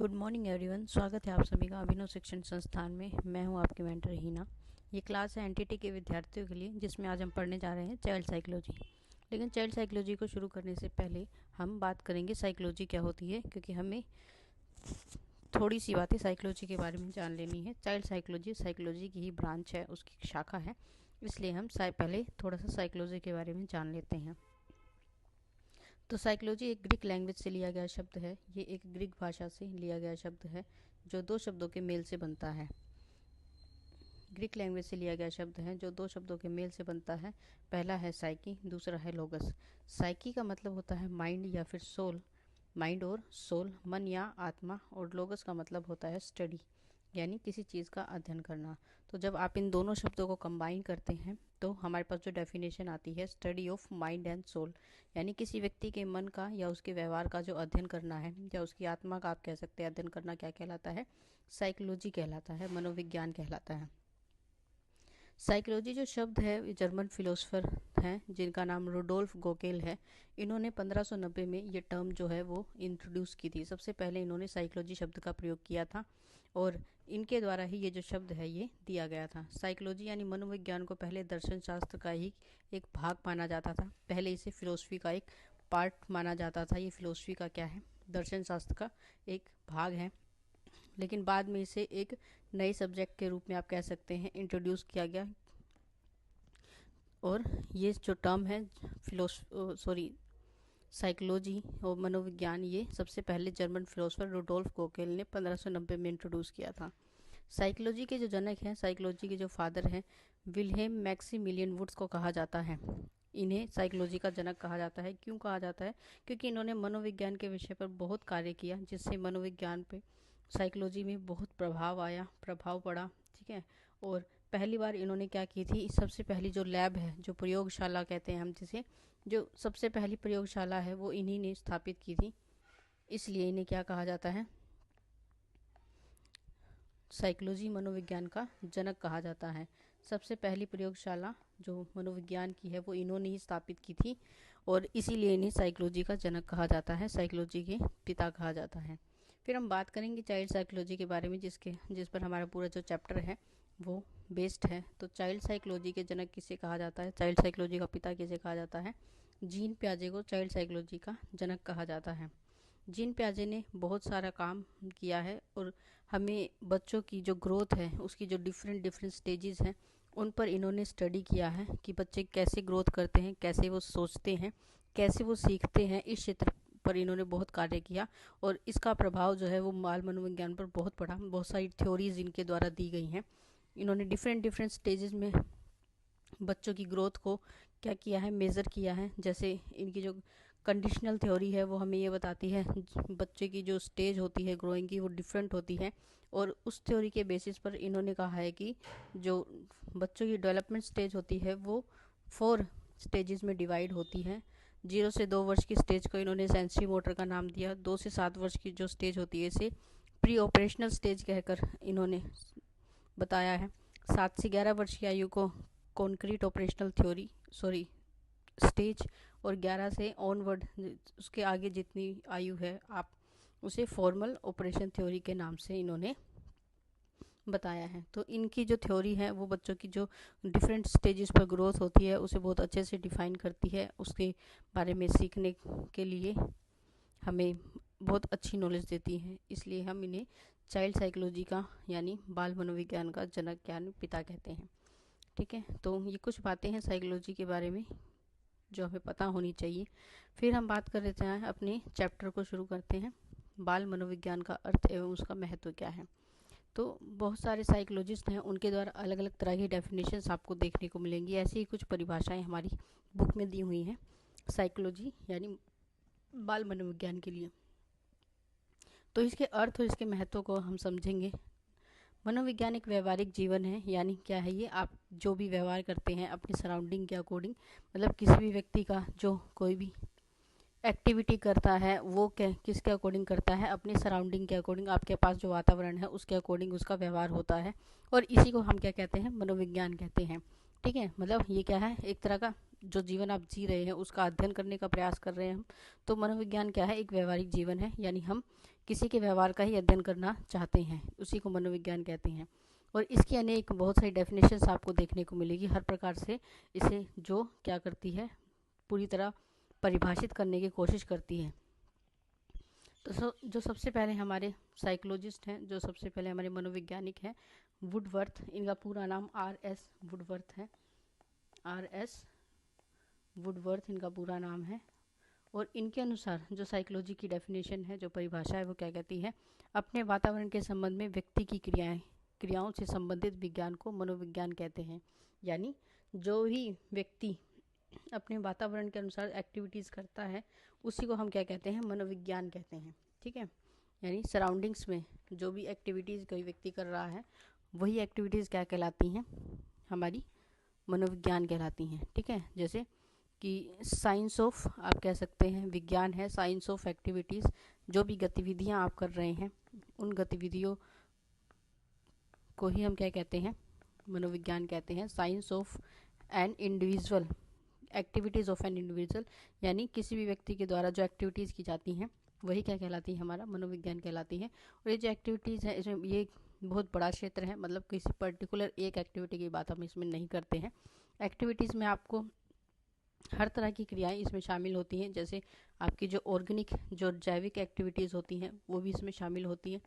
Good morning everyone. स्वागत है आप सभी का अभिनव शिक्षण संस्थान में। मैं हूं आपकी मेंटर हीना। ये क्लास है एनटीटी के विद्यार्थियों के लिए, जिसमें आज हम पढ़ने जा रहे हैं चाइल्ड साइकोलॉजी। लेकिन चाइल्ड साइकोलॉजी को शुरू करने से पहले हम बात करेंगे साइकोलॉजी क्या होती है, क्योंकि हमें थोड़ी सी बातें साइकोलॉजी के बारे में जान लेनी है। चाइल्ड साइकोलॉजी साइकोलॉजी की ही ब्रांच है, उसकी शाखा है, इसलिए हम पहले थोड़ा सा साइकोलॉजी के बारे में जान लेते हैं। तो साइकोलॉजी एक ग्रीक लैंग्वेज से लिया गया शब्द है। ये एक ग्रीक भाषा से लिया गया शब्द है जो दो शब्दों के मेल से बनता है। ग्रीक लैंग्वेज से लिया गया शब्द है जो दो शब्दों के मेल से बनता है। पहला है साइकी, दूसरा है लोगस। साइकी का मतलब होता है माइंड या फिर सोल, माइंड और सोल, मन या आत्मा। और लोगस का मतलब होता है स्टडी, यानी किसी चीज़ का अध्ययन करना। तो जब आप इन दोनों शब्दों को कंबाइन करते हैं तो हमारे पास जो डेफिनेशन आती है, study of mind and soul, यानी किसी व्यक्ति के मन का या उसके व्यवहार का जो अध्ययन करना है, या उसकी आत्मा का आप कह सकते हैं अध्ययन करना, क्या कहलाता है? साइकोलॉजी कहलाता है, मनोविज्ञान कहलाता है। साइकोलॉजी जो शब्द है ये जर्मन फिलोसफर हैं जिनका नाम रुडोल्फ गोकेल है। इन्होंने 1590 में ये टर्म जो है वो इंट्रोड्यूस की थी। सबसे पहले इन्होंने साइकोलॉजी शब्द का प्रयोग किया था और इनके द्वारा ही ये जो शब्द है ये दिया गया था। साइकोलॉजी यानी मनोविज्ञान को पहले दर्शन शास्त्र का ही एक भाग माना जाता था। पहले इसे फिलोसफी का एक पार्ट माना जाता था। ये फिलोसफी का क्या है? दर्शन शास्त्र का एक भाग है। लेकिन बाद में इसे एक नए सब्जेक्ट के रूप में आप कह सकते हैं इंट्रोड्यूस किया गया। और ये जो टर्म है साइकोलॉजी और मनोविज्ञान, ये सबसे पहले जर्मन फिलोसफर रुडोल्फ गोकेल ने 1590 में इंट्रोड्यूस किया था। साइकोलॉजी के जो जनक हैं, साइकोलॉजी के जो फादर हैं, विल्हेम मैक्सिमिलियन वुड्स को कहा जाता है। इन्हें साइकोलॉजी का जनक कहा जाता है। क्यों कहा जाता है? क्योंकि इन्होंने मनोविज्ञान के विषय पर बहुत कार्य किया, जिससे मनोविज्ञान पे साइकोलॉजी में बहुत प्रभाव पड़ा। ठीक है। और पहली बार इन्होंने क्या की थी, सबसे पहली जो लैब है, जो प्रयोगशाला कहते हैं हम जिसे, जो सबसे पहली प्रयोगशाला है वो इन्हीं ने स्थापित की थी। इसलिए इन्हें क्या कहा जाता है? साइकोलॉजी मनोविज्ञान का जनक कहा जाता है। सबसे पहली प्रयोगशाला जो मनोविज्ञान की है वो इन्होंने ही स्थापित की थी और इसीलिए इन्हें साइकोलॉजी का जनक कहा जाता है, साइकोलॉजी के पिता कहा जाता है। फिर हम बात करेंगे चाइल्ड साइकोलॉजी के बारे में, जिस पर हमारा पूरा जो चैप्टर है वो बेस्ड है। तो चाइल्ड साइकोलॉजी के जनक किसे कहा जाता है? चाइल्ड साइकोलॉजी का पिता किसे कहा जाता है? जीन पियाजे को चाइल्ड साइकोलॉजी का जनक कहा जाता है। जीन पियाजे ने बहुत सारा काम किया है और हमें बच्चों की जो ग्रोथ है उसकी जो डिफरेंट स्टेजेस हैं उन पर इन्होंने स्टडी किया है कि बच्चे कैसे ग्रोथ करते हैं, कैसे वो सोचते हैं, कैसे वो सीखते हैं। इस क्षेत्र पर इन्होंने बहुत कार्य किया और इसका प्रभाव जो है वो बाल मनोविज्ञान पर बहुत पड़ा। बहुत सारी थ्योरीज इनके द्वारा दी गई हैं। इन्होंने डिफरेंट स्टेजेस में बच्चों की ग्रोथ को क्या किया है, मेज़र किया है। जैसे इनकी जो कंडीशनल थ्योरी है वो हमें ये बताती है बच्चे की जो स्टेज होती है ग्रोइंग की वो डिफरेंट होती है, और उस थ्योरी के बेसिस पर इन्होंने कहा है कि जो बच्चों की डेवलपमेंट स्टेज होती है वो 4 स्टेजेस में डिवाइड होती है। 0 से 2 वर्ष की स्टेज को इन्होंने सेंसरी मोटर का नाम दिया। 2 से 7 वर्ष की जो स्टेज होती है इसे प्री ऑपरेशनल स्टेज कहकर इन्होंने बताया है। 7 से 11 वर्ष की आयु को कॉन्क्रीट ऑपरेशनल स्टेज, और 11 से ऑनवर्ड उसके आगे जितनी आयु है आप उसे फॉर्मल ऑपरेशन थ्योरी के नाम से इन्होंने बताया है। तो इनकी जो थ्योरी है वो बच्चों की जो डिफरेंट स्टेजेस पर ग्रोथ होती है उसे बहुत अच्छे से डिफाइन करती है। उसके बारे में सीखने के लिए हमें बहुत अच्छी नॉलेज देती है। इसलिए हम इन्हें चाइल्ड साइकोलॉजी का यानी बाल मनोविज्ञान का जनक यानी पिता कहते हैं। ठीक है। तो ये कुछ बातें हैं साइकोलॉजी के बारे में जो हमें पता होनी चाहिए। फिर हम बात कर लेते हैं, अपने चैप्टर को शुरू करते हैं। बाल मनोविज्ञान का अर्थ एवं उसका महत्व क्या है। तो बहुत सारे साइकोलॉजिस्ट हैं, उनके द्वारा अलग अलग तरह की डेफिनेशंस आपको देखने को मिलेंगी। ऐसी ही कुछ परिभाषाएं हमारी बुक में दी हुई हैं साइकोलॉजी यानी बाल मनोविज्ञान के लिए। तो इसके अर्थ और इसके महत्व को हम समझेंगे। मनोविज्ञान एक व्यवहारिक जीवन है, यानी क्या है ये? आप जो भी व्यवहार करते हैं अपनी सराउंडिंग के अकॉर्डिंग, मतलब किसी भी व्यक्ति का जो कोई भी एक्टिविटी करता है वो किसके अकॉर्डिंग करता है? अपनी सराउंडिंग के अकॉर्डिंग। आपके पास जो वातावरण है उसके अकॉर्डिंग उसका व्यवहार होता है, और इसी को हम क्या कहते हैं? मनोविज्ञान कहते हैं। ठीक है। मतलब ये क्या है? एक तरह का जो जीवन आप जी रहे हैं उसका अध्ययन करने का प्रयास कर रहे हैं हम। तो मनोविज्ञान क्या है? एक व्यवहारिक जीवन है, यानी हम किसी के व्यवहार का ही अध्ययन करना चाहते हैं, उसी को मनोविज्ञान कहते हैं। और इसकी अनेक बहुत सारी डेफिनेशंस आपको देखने को मिलेगी हर प्रकार से, इसे जो क्या करती है, पूरी तरह परिभाषित करने की कोशिश करती है। तो जो सबसे पहले हमारे साइकोलॉजिस्ट हैं, जो सबसे पहले हमारे मनोवैज्ञानिक हैं, वुडवर्थ, इनका पूरा नाम R.S. वुडवर्थ है। R.S. वुडवर्थ इनका पूरा नाम है। और इनके अनुसार जो साइकोलॉजी की डेफिनेशन है, जो परिभाषा है, वो क्या कहती है, अपने वातावरण के संबंध में व्यक्ति की क्रियाओं से संबंधित विज्ञान को मनोविज्ञान कहते हैं। यानी जो भी व्यक्ति अपने वातावरण के अनुसार एक्टिविटीज़ करता है, उसी को हम क्या कहते हैं, मनोविज्ञान कहते हैं। ठीक है, यानी सराउंडिंग्स में जो भी एक्टिविटीज़ कोई व्यक्ति कर रहा है, वही एक्टिविटीज़ क्या कहलाती हैं, हमारी मनोविज्ञान कहलाती हैं। ठीक है, जैसे कि साइंस ऑफ, आप कह सकते हैं विज्ञान है साइंस ऑफ एक्टिविटीज़, जो भी गतिविधियां आप कर रहे हैं, उन गतिविधियों को ही हम क्या कहते हैं, मनोविज्ञान कहते हैं। Science of an individual, activities of an individual, यानी किसी भी व्यक्ति के द्वारा जो एक्टिविटीज़ की जाती हैं, वही क्या कहलाती है, हमारा मनोविज्ञान कहलाती है। और ये जो एक्टिविटीज़ है, इसमें ये बहुत बड़ा क्षेत्र है, मतलब किसी पर्टिकुलर एक एक्टिविटी की बात हम इसमें नहीं करते हैं। एक्टिविटीज़ में आपको हर तरह की क्रियाएं इसमें शामिल होती हैं, जैसे आपकी जो ऑर्गेनिक, जो जैविक एक्टिविटीज़ होती हैं, वो भी इसमें शामिल होती हैं।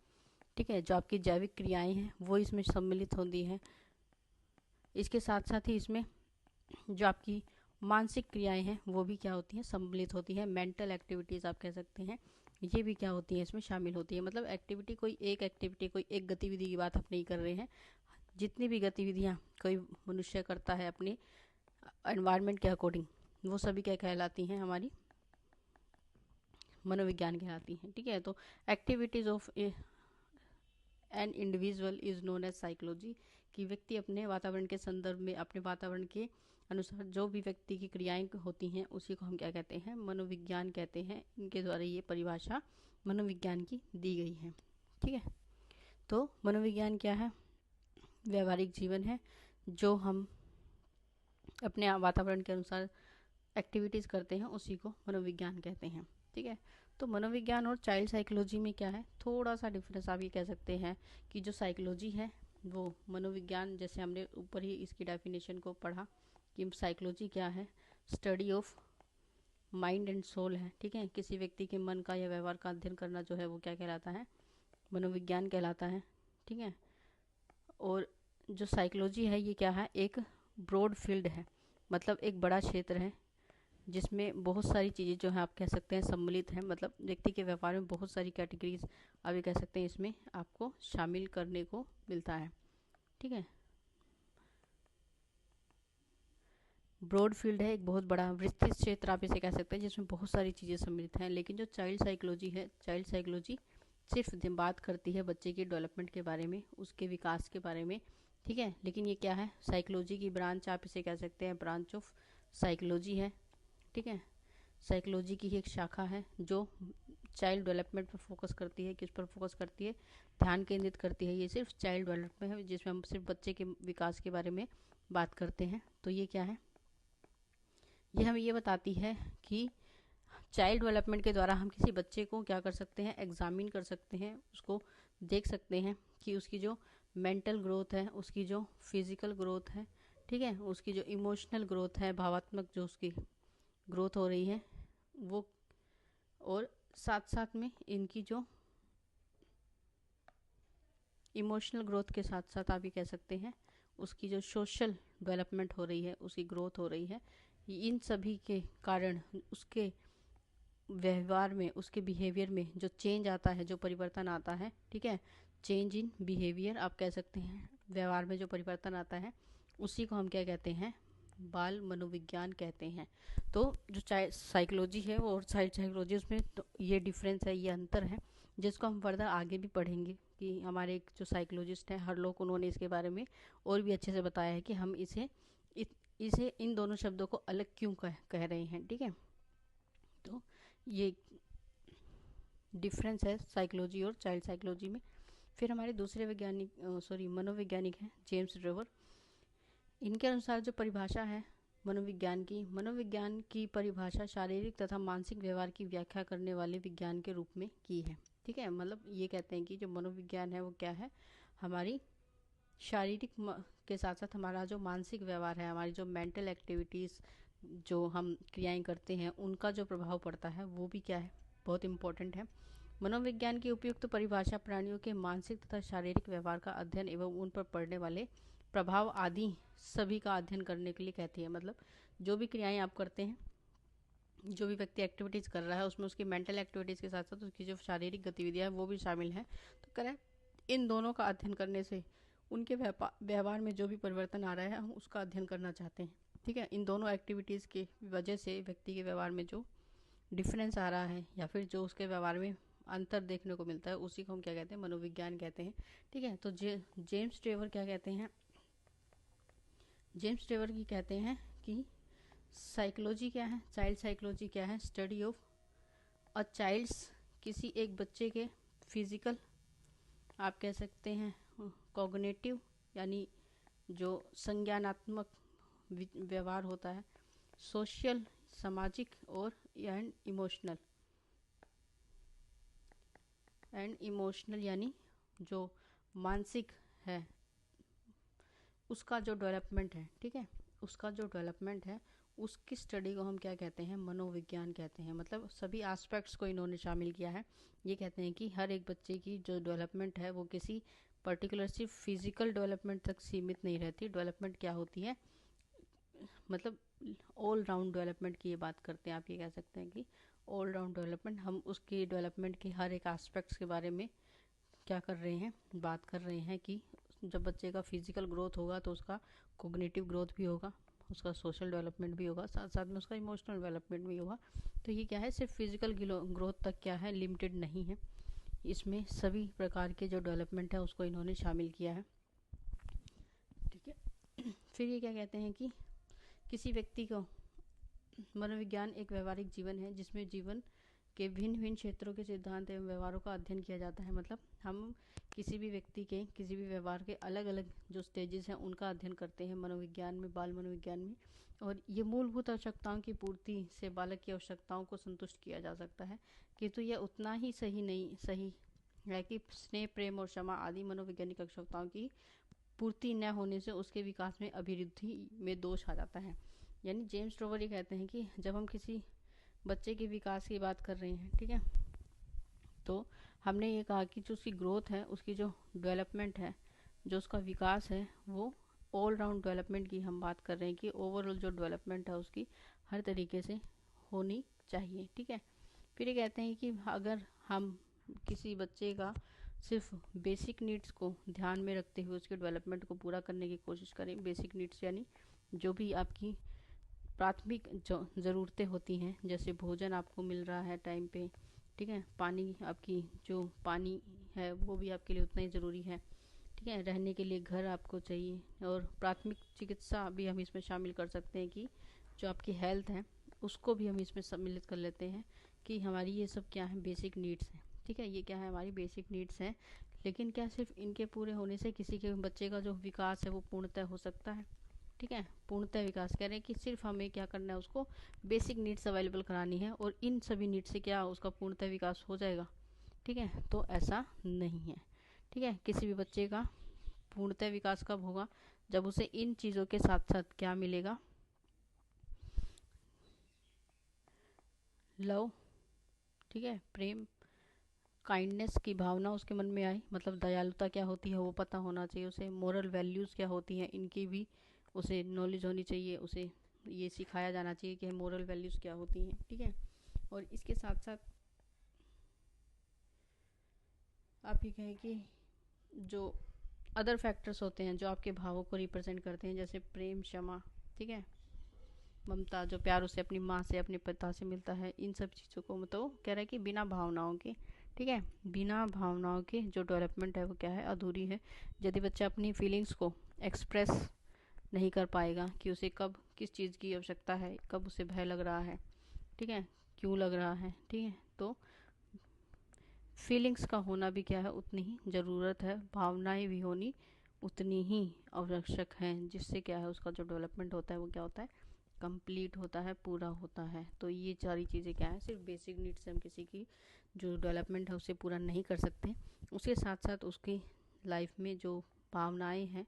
ठीक है, जो आपकी जैविक क्रियाएं हैं वो इसमें सम्मिलित होती हैं। इसके साथ साथ ही इसमें जो आपकी मानसिक क्रियाएं हैं वो भी क्या होती हैं, सम्मिलित होती हैं। मेंटल एक्टिविटीज़ आप कह सकते हैं, ये भी क्या होती हैं, इसमें शामिल होती है। मतलब एक्टिविटी, कोई एक गतिविधि की बात आप नहीं कर रहे हैं। जितनी भी गतिविधियाँ कोई मनुष्य करता है अपने एनवायरनमेंट के अकॉर्डिंग, वो सभी क्या कहलाती हैं, हमारी मनोविज्ञान कहलाती हैं। ठीक है, तो activities of an individual is known as psychology, कि व्यक्ति अपने वातावरण के संदर्भ में, अपने वातावरण के अनुसार जो भी व्यक्ति की क्रियाएं होती हैं, उसी को हम क्या कहते हैं, मनोविज्ञान कहते हैं। इनके द्वारा ये परिभाषा मनोविज्ञान की दी गई है। ठीक है, तो मनोविज्ञान क्या है, व्यवहारिक जीवन है, जो हम अपने वातावरण के अनुसार एक्टिविटीज़ करते हैं, उसी को मनोविज्ञान कहते हैं। ठीक है, तो मनोविज्ञान और चाइल्ड साइकोलॉजी में क्या है, थोड़ा सा डिफरेंस आप ये कह सकते हैं कि जो साइकोलॉजी है वो मनोविज्ञान, जैसे हमने ऊपर ही इसकी डेफिनेशन को पढ़ा कि साइकोलॉजी क्या है, study of mind and soul है। ठीक है, किसी व्यक्ति के मन का या व्यवहार का अध्ययन करना जो है वो क्या कहलाता है, मनोविज्ञान कहलाता है। ठीक है, और जो साइकोलॉजी है ये क्या है, एक ब्रॉड फील्ड है, मतलब एक बड़ा क्षेत्र है जिसमें बहुत सारी चीज़ें जो है आप कह सकते हैं सम्मिलित हैं। मतलब व्यक्ति के व्यवहार में बहुत सारी कैटेगरीज आप ये कह सकते हैं इसमें आपको शामिल करने को मिलता है। ठीक है, ब्रॉड फील्ड है, एक बहुत बड़ा विस्तृत क्षेत्र आप इसे कह सकते हैं, जिसमें बहुत सारी चीज़ें सम्मिलित हैं। लेकिन जो चाइल्ड साइकोलॉजी है, चाइल्ड साइकोलॉजी सिर्फ बात करती है बच्चे के डेवलपमेंट के बारे में, उसके विकास के बारे में। ठीक है, लेकिन ये क्या है, साइकोलॉजी की ब्रांच आप इसे कह सकते हैं, ब्रांच ऑफ साइकोलॉजी है। ठीक है, साइकोलॉजी की ही एक शाखा है जो चाइल्ड डेवलपमेंट पर फोकस करती है। किस पर फोकस करती है, ध्यान केंद्रित करती है। ये सिर्फ चाइल्ड डेवलपमेंट है, जिसमें हम सिर्फ बच्चे के विकास के बारे में बात करते हैं। तो ये क्या है, ये हमें ये बताती है कि चाइल्ड डेवलपमेंट के द्वारा हम किसी बच्चे को क्या कर सकते हैं, एग्जामिन कर सकते हैं, उसको देख सकते हैं कि उसकी जो मेंटल ग्रोथ है, उसकी जो फिजिकल ग्रोथ है, ठीक है, उसकी जो इमोशनल ग्रोथ है, भावात्मक जो उसकी ग्रोथ हो रही है वो, और साथ साथ में इनकी जो इमोशनल ग्रोथ के साथ साथ आप ये कह सकते हैं उसकी जो सोशल डेवलपमेंट हो रही है, उसकी ग्रोथ हो रही है। इन सभी के कारण उसके व्यवहार में, उसके बिहेवियर में जो चेंज आता है, जो परिवर्तन आता है, ठीक है, चेंज इन बिहेवियर आप कह सकते हैं, व्यवहार में जो परिवर्तन आता है उसी को हम क्या कहते हैं, बाल मनोविज्ञान कहते हैं। तो जो साइकोलॉजी है और चाइल्ड साइकोलॉजी, उसमें तो ये डिफरेंस है, ये अंतर है, जिसको हम फर्दर आगे भी पढ़ेंगे कि हमारे एक जो साइकोलॉजिस्ट हैं हरलोक, उन्होंने इसके बारे में और भी अच्छे से बताया है कि हम इसे इन दोनों शब्दों को अलग क्यों कह रहे हैं। ठीक है, तो ये डिफरेंस है साइकोलॉजी और चाइल्ड साइकोलॉजी में। फिर हमारे दूसरे मनोवैज्ञानिक हैं जेम्स ड्रेवर। इनके अनुसार जो परिभाषा है मनोविज्ञान की परिभाषा शारीरिक तथा मानसिक व्यवहार की व्याख्या करने वाले विज्ञान के रूप में की है। ठीक है, मतलब ये कहते हैं कि जो मनोविज्ञान है वो क्या है, हमारी शारीरिक के साथ साथ हमारा जो मानसिक व्यवहार है, हमारी जो मेंटल एक्टिविटीज़, जो हम क्रियाएं करते हैं, उनका जो प्रभाव पड़ता है वो भी क्या है, बहुत इम्पोर्टेंट है। मनोविज्ञान की उपयुक्त परिभाषा प्राणियों के मानसिक तथा शारीरिक व्यवहार का अध्ययन एवं उन पर पड़ने वाले प्रभाव आदि सभी का अध्ययन करने के लिए कहती है। मतलब जो भी क्रियाएं आप करते हैं, जो भी व्यक्ति एक्टिविटीज़ कर रहा है, उसमें उसकी मेंटल एक्टिविटीज़ के साथ साथ उसकी जो शारीरिक गतिविधियाँ हैं वो भी शामिल हैं। तो करें इन दोनों का अध्ययन करने से उनके व्यवहार में जो भी परिवर्तन आ रहा है हम उसका अध्ययन करना चाहते हैं। ठीक है, इन दोनों एक्टिविटीज़ की वजह से व्यक्ति के व्यवहार में जो डिफरेंस आ रहा है या फिर जो उसके व्यवहार में अंतर देखने को मिलता है, उसी को हम क्या कहते हैं, मनोविज्ञान कहते हैं। ठीक है, तो जेम्स ट्रेवर क्या कहते हैं, जेम्स ट्रेवर की कहते हैं कि साइकोलॉजी क्या है, चाइल्ड साइकोलॉजी क्या है, स्टडी ऑफ अ चाइल्ड्स, किसी एक बच्चे के फिजिकल, आप कह सकते हैं कॉग्निटिव, यानी जो संज्ञानात्मक व्यवहार होता है, सोशल सामाजिक, और एंड इमोशनल यानी जो मानसिक है उसका जो डेवलपमेंट है। ठीक है, उसका जो डेवलपमेंट है उसकी स्टडी को हम क्या कहते हैं, मनोविज्ञान कहते हैं। मतलब सभी एस्पेक्ट्स को इन्होंने शामिल किया है। ये कहते हैं कि हर एक बच्चे की जो डेवलपमेंट है वो किसी पर्टिकुलर सिर्फ फिजिकल डेवलपमेंट तक सीमित नहीं रहती। डेवलपमेंट क्या होती है, मतलब ऑल राउंड डेवलपमेंट की ये बात करते हैं। आप ये कह सकते हैं कि ऑल राउंड डेवलपमेंट, हम उसकी डेवलपमेंट के हर एक एस्पेक्ट्स के बारे में क्या कर रहे हैं, बात कर रहे हैं कि जब बच्चे का फिजिकल ग्रोथ होगा तो उसका कोग्निटिव ग्रोथ भी होगा, उसका सोशल डेवलपमेंट भी होगा, साथ साथ में उसका इमोशनल डेवलपमेंट भी होगा। तो ये क्या है, सिर्फ फिजिकल ग्रोथ तक क्या है, लिमिटेड नहीं है, इसमें सभी प्रकार के जो डेवलपमेंट है उसको इन्होंने शामिल किया है। ठीक है, फिर ये क्या कहते हैं कि किसी व्यक्ति को, मनोविज्ञान एक व्यवहारिक जीवन है जिसमें जीवन के भिन्न भिन्न क्षेत्रों के सिद्धांत एवं व्यवहारों का अध्ययन किया जाता है। मतलब हम किसी भी व्यक्ति के किसी भी व्यवहार के अलग अलग जो स्टेजेस हैं उनका अध्ययन करते हैं मनोविज्ञान में, बाल मनोविज्ञान में। और ये मूलभूत आवश्यकताओं की पूर्ति से बालक की आवश्यकताओं को संतुष्ट किया जा सकता है, किंतु यह उतना ही सही है कि स्नेह, प्रेम और क्षमा आदि मनोवैज्ञानिक आवश्यकताओं की पूर्ति न होने से उसके विकास में अभिवृद्धि में दोष आ जाता है। यानी जेम्स ट्रेवर ये कहते हैं कि जब हम किसी बच्चे के विकास की बात कर रहे हैं, ठीक है, तो हमने ये कहा कि जो उसकी ग्रोथ है, उसकी जो डेवलपमेंट है, जो उसका विकास है, वो ऑल राउंड डेवलपमेंट की हम बात कर रहे हैं कि ओवरऑल जो डेवलपमेंट है उसकी हर तरीके से होनी चाहिए। ठीक है, फिर ये कहते हैं कि अगर हम किसी बच्चे का सिर्फ बेसिक नीड्स को ध्यान में रखते हुए उसके डेवलपमेंट को पूरा करने की कोशिश करें, बेसिक नीड्स यानी जो भी आपकी प्राथमिक जो ज़रूरतें होती हैं, जैसे भोजन आपको मिल रहा है टाइम पे, ठीक है, पानी, आपकी जो पानी है वो भी आपके लिए उतना ही ज़रूरी है, ठीक है, रहने के लिए घर आपको चाहिए, और प्राथमिक चिकित्सा भी हम इसमें शामिल कर सकते हैं कि जो आपकी हेल्थ है उसको भी हम इसमें सम्मिलित कर लेते हैं कि हमारी ये सब क्या है, बेसिक नीड्स हैं। ठीक है, ये क्या है, हमारी बेसिक नीड्स हैं। लेकिन क्या सिर्फ इनके पूरे होने से किसी के बच्चे का जो विकास है वो पूर्णतः हो सकता है? ठीक है, पूर्णतः विकास कह रहे हैं कि सिर्फ हमें क्या करना है, उसको बेसिक नीड्स अवेलेबल करानी है और इन सभी नीड्स से क्या उसका पूर्णतः विकास हो जाएगा? ठीक है, तो ऐसा नहीं है। ठीक है, किसी भी बच्चे का पूर्णतः विकास कब होगा, जब उसे इन चीज़ों के साथ साथ क्या मिलेगा, लव, ठीक है, प्रेम, काइंडनेस की भावना उसके मन में आई, मतलब दयालुता क्या होती है वो पता होना चाहिए उसे, मोरल वैल्यूज़ क्या होती हैं इनकी भी उसे नॉलेज होनी चाहिए, उसे ये सिखाया जाना चाहिए कि मोरल वैल्यूज़ क्या होती हैं। ठीक है, और इसके साथ साथ आप ये कहें कि जो अदर फैक्टर्स होते हैं जो आपके भावों को रिप्रेजेंट करते हैं, जैसे प्रेम, क्षमा, ठीक है, ममता, जो प्यार उसे अपनी माँ से, अपने पिता से मिलता है, इन सब चीज़ों को मतलब कह रहा है कि बिना भावनाओं के, ठीक है, बिना भावनाओं के जो डेवलपमेंट है वो क्या है, अधूरी है। यदि बच्चा अपनी फीलिंग्स को एक्सप्रेस नहीं कर पाएगा कि उसे कब किस चीज़ की आवश्यकता है, कब उसे भय लग रहा है, ठीक है, क्यों लग रहा है, ठीक है, तो फीलिंग्स का होना भी क्या है, उतनी ही ज़रूरत है, भावनाएं भी होनी उतनी ही आवश्यक हैं, जिससे क्या है उसका जो डेवलपमेंट होता है वो क्या होता है, कंप्लीट होता है, पूरा होता है। तो ये सारी चीज़ें क्या है, सिर्फ बेसिक नीड्स हम किसी की जो डेवलपमेंट है उसे पूरा नहीं कर सकते, उसके साथ साथ उसकी लाइफ में जो भावनाएं हैं,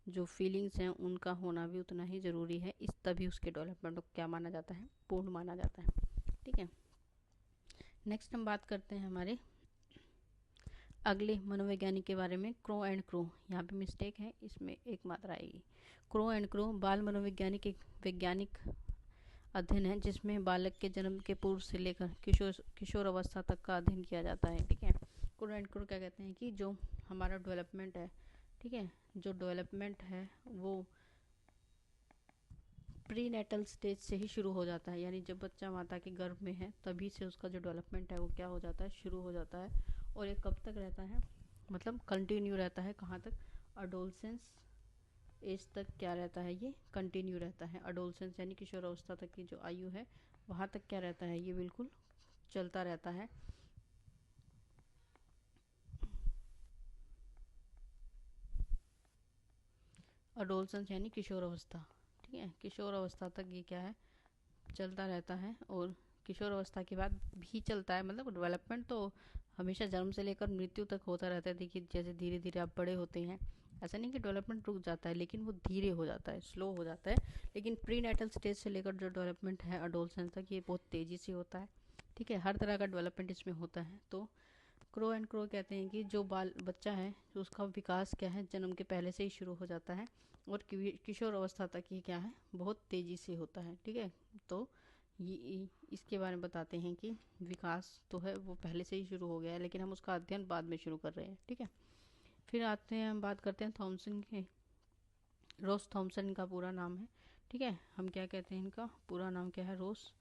जो फीलिंग्स हैं, उनका होना भी उतना ही ज़रूरी है। इस तभी उसके डेवलपमेंट को क्या माना जाता है, पूर्ण माना जाता है। ठीक है, नेक्स्ट हम बात करते हैं हमारे अगले मनोवैज्ञानिक के बारे में, क्रो एंड क्रो। यहाँ पे मिस्टेक है, इसमें एक मात्रा आएगी। क्रो एंड क्रो बाल मनोवैज्ञानिक एक वैज्ञानिक अध्ययन है जिसमें बालक के जन्म के पूर्व से लेकर किशोर अवस्था तक का अध्ययन किया जाता है। ठीक है, क्रो एंड क्रो क्या कहते हैं कि जो हमारा डेवलपमेंट है, ठीक है, जो डेवलपमेंट है वो प्री नेटल स्टेज से ही शुरू हो जाता है, यानी जब बच्चा माता के गर्भ में है तभी से उसका जो डेवलपमेंट है वो क्या हो जाता है, शुरू हो जाता है। और ये कब तक रहता है, मतलब कंटिन्यू रहता है, कहाँ तक, अडोलसेंस एज तक क्या रहता है, ये कंटिन्यू रहता है। अडोलसेंस यानी किशोर अवस्था तक की जो आयु है वहाँ तक क्या रहता है, ये बिल्कुल चलता रहता है। अडोलसेंस यानी किशोर अवस्था, ठीक है, किशोर अवस्था तक ये क्या है, चलता रहता है। और किशोर अवस्था के बाद भी चलता है, मतलब डेवलपमेंट तो हमेशा जन्म से लेकर मृत्यु तक होता रहता है। देखिए जैसे धीरे धीरे आप बड़े होते हैं, ऐसा नहीं कि डेवलपमेंट रुक जाता है, लेकिन वो धीरे हो जाता है, स्लो हो जाता है। लेकिन प्री नेटल स्टेज से लेकर जो डेवलपमेंट है अडोलसेंस तक, ये बहुत तेज़ी से होता है। ठीक है, हर तरह का डेवलपमेंट इसमें होता है। तो क्रो एंड क्रो कहते हैं कि जो बाल बच्चा है तो उसका विकास क्या है, जन्म के पहले से ही शुरू हो जाता है और किशोर अवस्था तक ये क्या है, बहुत तेज़ी से होता है। ठीक है, तो ये इसके बारे में बताते हैं कि विकास तो है वो पहले से ही शुरू हो गया है, लेकिन हम उसका अध्ययन बाद में शुरू कर रहे हैं। ठीक है, फिर आते हैं, हम बात करते हैं थॉमसन के। रोस थॉमसन इनका पूरा नाम है। ठीक है, हम क्या कहते हैं, इनका पूरा नाम क्या है, रोस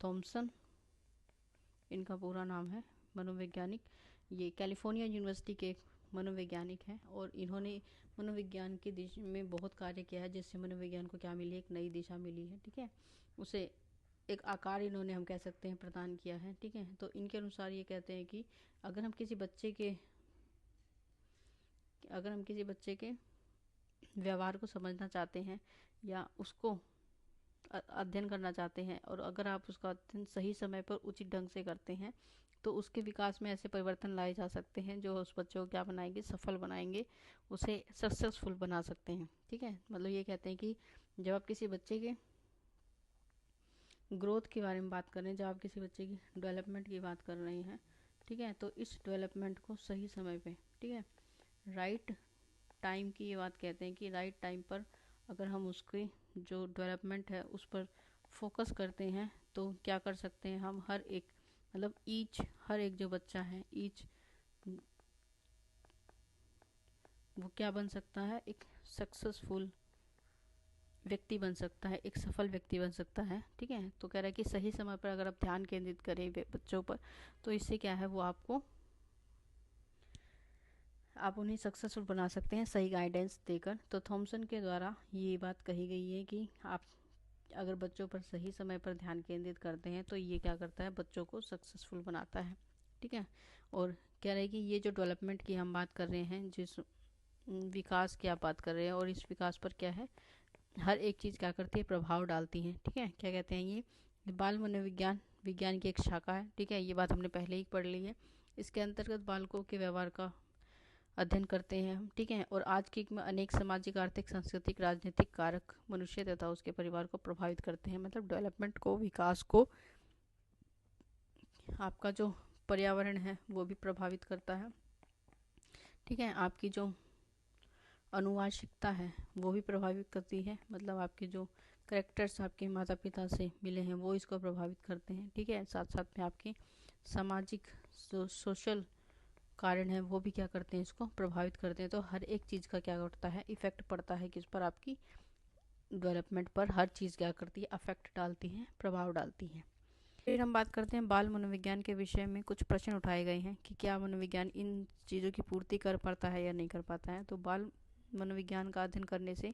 थॉमसन इनका पूरा नाम है, मनोवैज्ञानिक। ये कैलिफोर्निया यूनिवर्सिटी के एक मनोवैज्ञानिक हैं और इन्होंने मनोविज्ञान की दिशा में बहुत कार्य किया है, जिससे मनोविज्ञान को क्या मिली, एक नई दिशा मिली है। ठीक है, उसे एक आकार इन्होंने, हम कह सकते हैं, प्रदान किया है। ठीक है, तो इनके अनुसार ये कहते हैं कि अगर हम किसी बच्चे के व्यवहार को समझना चाहते हैं या उसको अध्ययन करना चाहते हैं, और अगर आप उसका अध्ययन सही समय पर उचित ढंग से करते हैं तो उसके विकास में ऐसे परिवर्तन लाए जा सकते हैं जो उस बच्चे को क्या बनाएंगे, सफल बनाएंगे, उसे सक्सेसफुल बना सकते हैं। ठीक है, मतलब ये कहते हैं कि जब आप किसी बच्चे के ग्रोथ के बारे में बात कर रहे हैं, जब आप किसी बच्चे की डेवलपमेंट की बात कर रहे हैं, ठीक है, तो इस डेवलपमेंट को सही समय पे, ठीक है, राइट टाइम की ये बात कहते हैं कि राइट टाइम पर अगर हम उसके जो डेवलपमेंट है उस पर फोकस करते हैं तो क्या कर सकते हैं, हम हर एक, मतलब हर एक जो बच्चा है, वो क्या बन सकता है, एक सक्सेसफुल व्यक्ति बन सकता है, एक सफल व्यक्ति बन सकता है। ठीक है, तो कह रहा है कि सही समय पर अगर आप ध्यान केंद्रित करें बच्चों पर तो इससे क्या है, वो आप उन्हें सक्सेसफुल बना सकते हैं सही गाइडेंस देकर। तो थॉमसन के द्वारा ये बात कही गई है कि आप अगर बच्चों पर सही समय पर ध्यान केंद्रित करते हैं तो ये क्या करता है, बच्चों को सक्सेसफुल बनाता है। ठीक है, और कह रहे हैं कि ये जो डेवलपमेंट की हम बात कर रहे हैं, जिस विकास की आप बात कर रहे हैं, और इस विकास पर क्या है, हर एक चीज़ क्या करती है, प्रभाव डालती है। ठीक है, क्या कहते हैं, ये बाल मनोविज्ञान विज्ञान की एक शाखा है। ठीक है, ये बात हमने पहले ही पढ़ ली है। इसके अंतर्गत बालकों के व्यवहार का अध्ययन करते हैं हम। ठीक है, और आज की में अनेक सामाजिक, आर्थिक, सांस्कृतिक, राजनीतिक कारक मनुष्य तथा उसके परिवार को प्रभावित करते हैं। मतलब डेवलपमेंट को, विकास को आपका जो पर्यावरण है वो भी प्रभावित करता है। ठीक है, आपकी जो अनुवांशिकता है वो भी प्रभावित करती है, मतलब आपके जो करेक्टर्स आपके माता पिता से मिले हैं वो इसको प्रभावित करते हैं। ठीक है, साथ साथ में आपके सामाजिक सोशल कारण है वो भी क्या करते हैं, इसको प्रभावित करते हैं। तो हर एक चीज़ का क्या करता है, इफेक्ट पड़ता है किस पर, आपकी डेवलपमेंट पर। हर चीज़ क्या करती है, अफेक्ट डालती है, प्रभाव डालती है। फिर हम बात करते हैं बाल मनोविज्ञान के विषय में। कुछ प्रश्न उठाए गए हैं कि क्या मनोविज्ञान इन चीज़ों की पूर्ति कर पाता है या नहीं कर पाता है। तो बाल मनोविज्ञान का अध्ययन करने से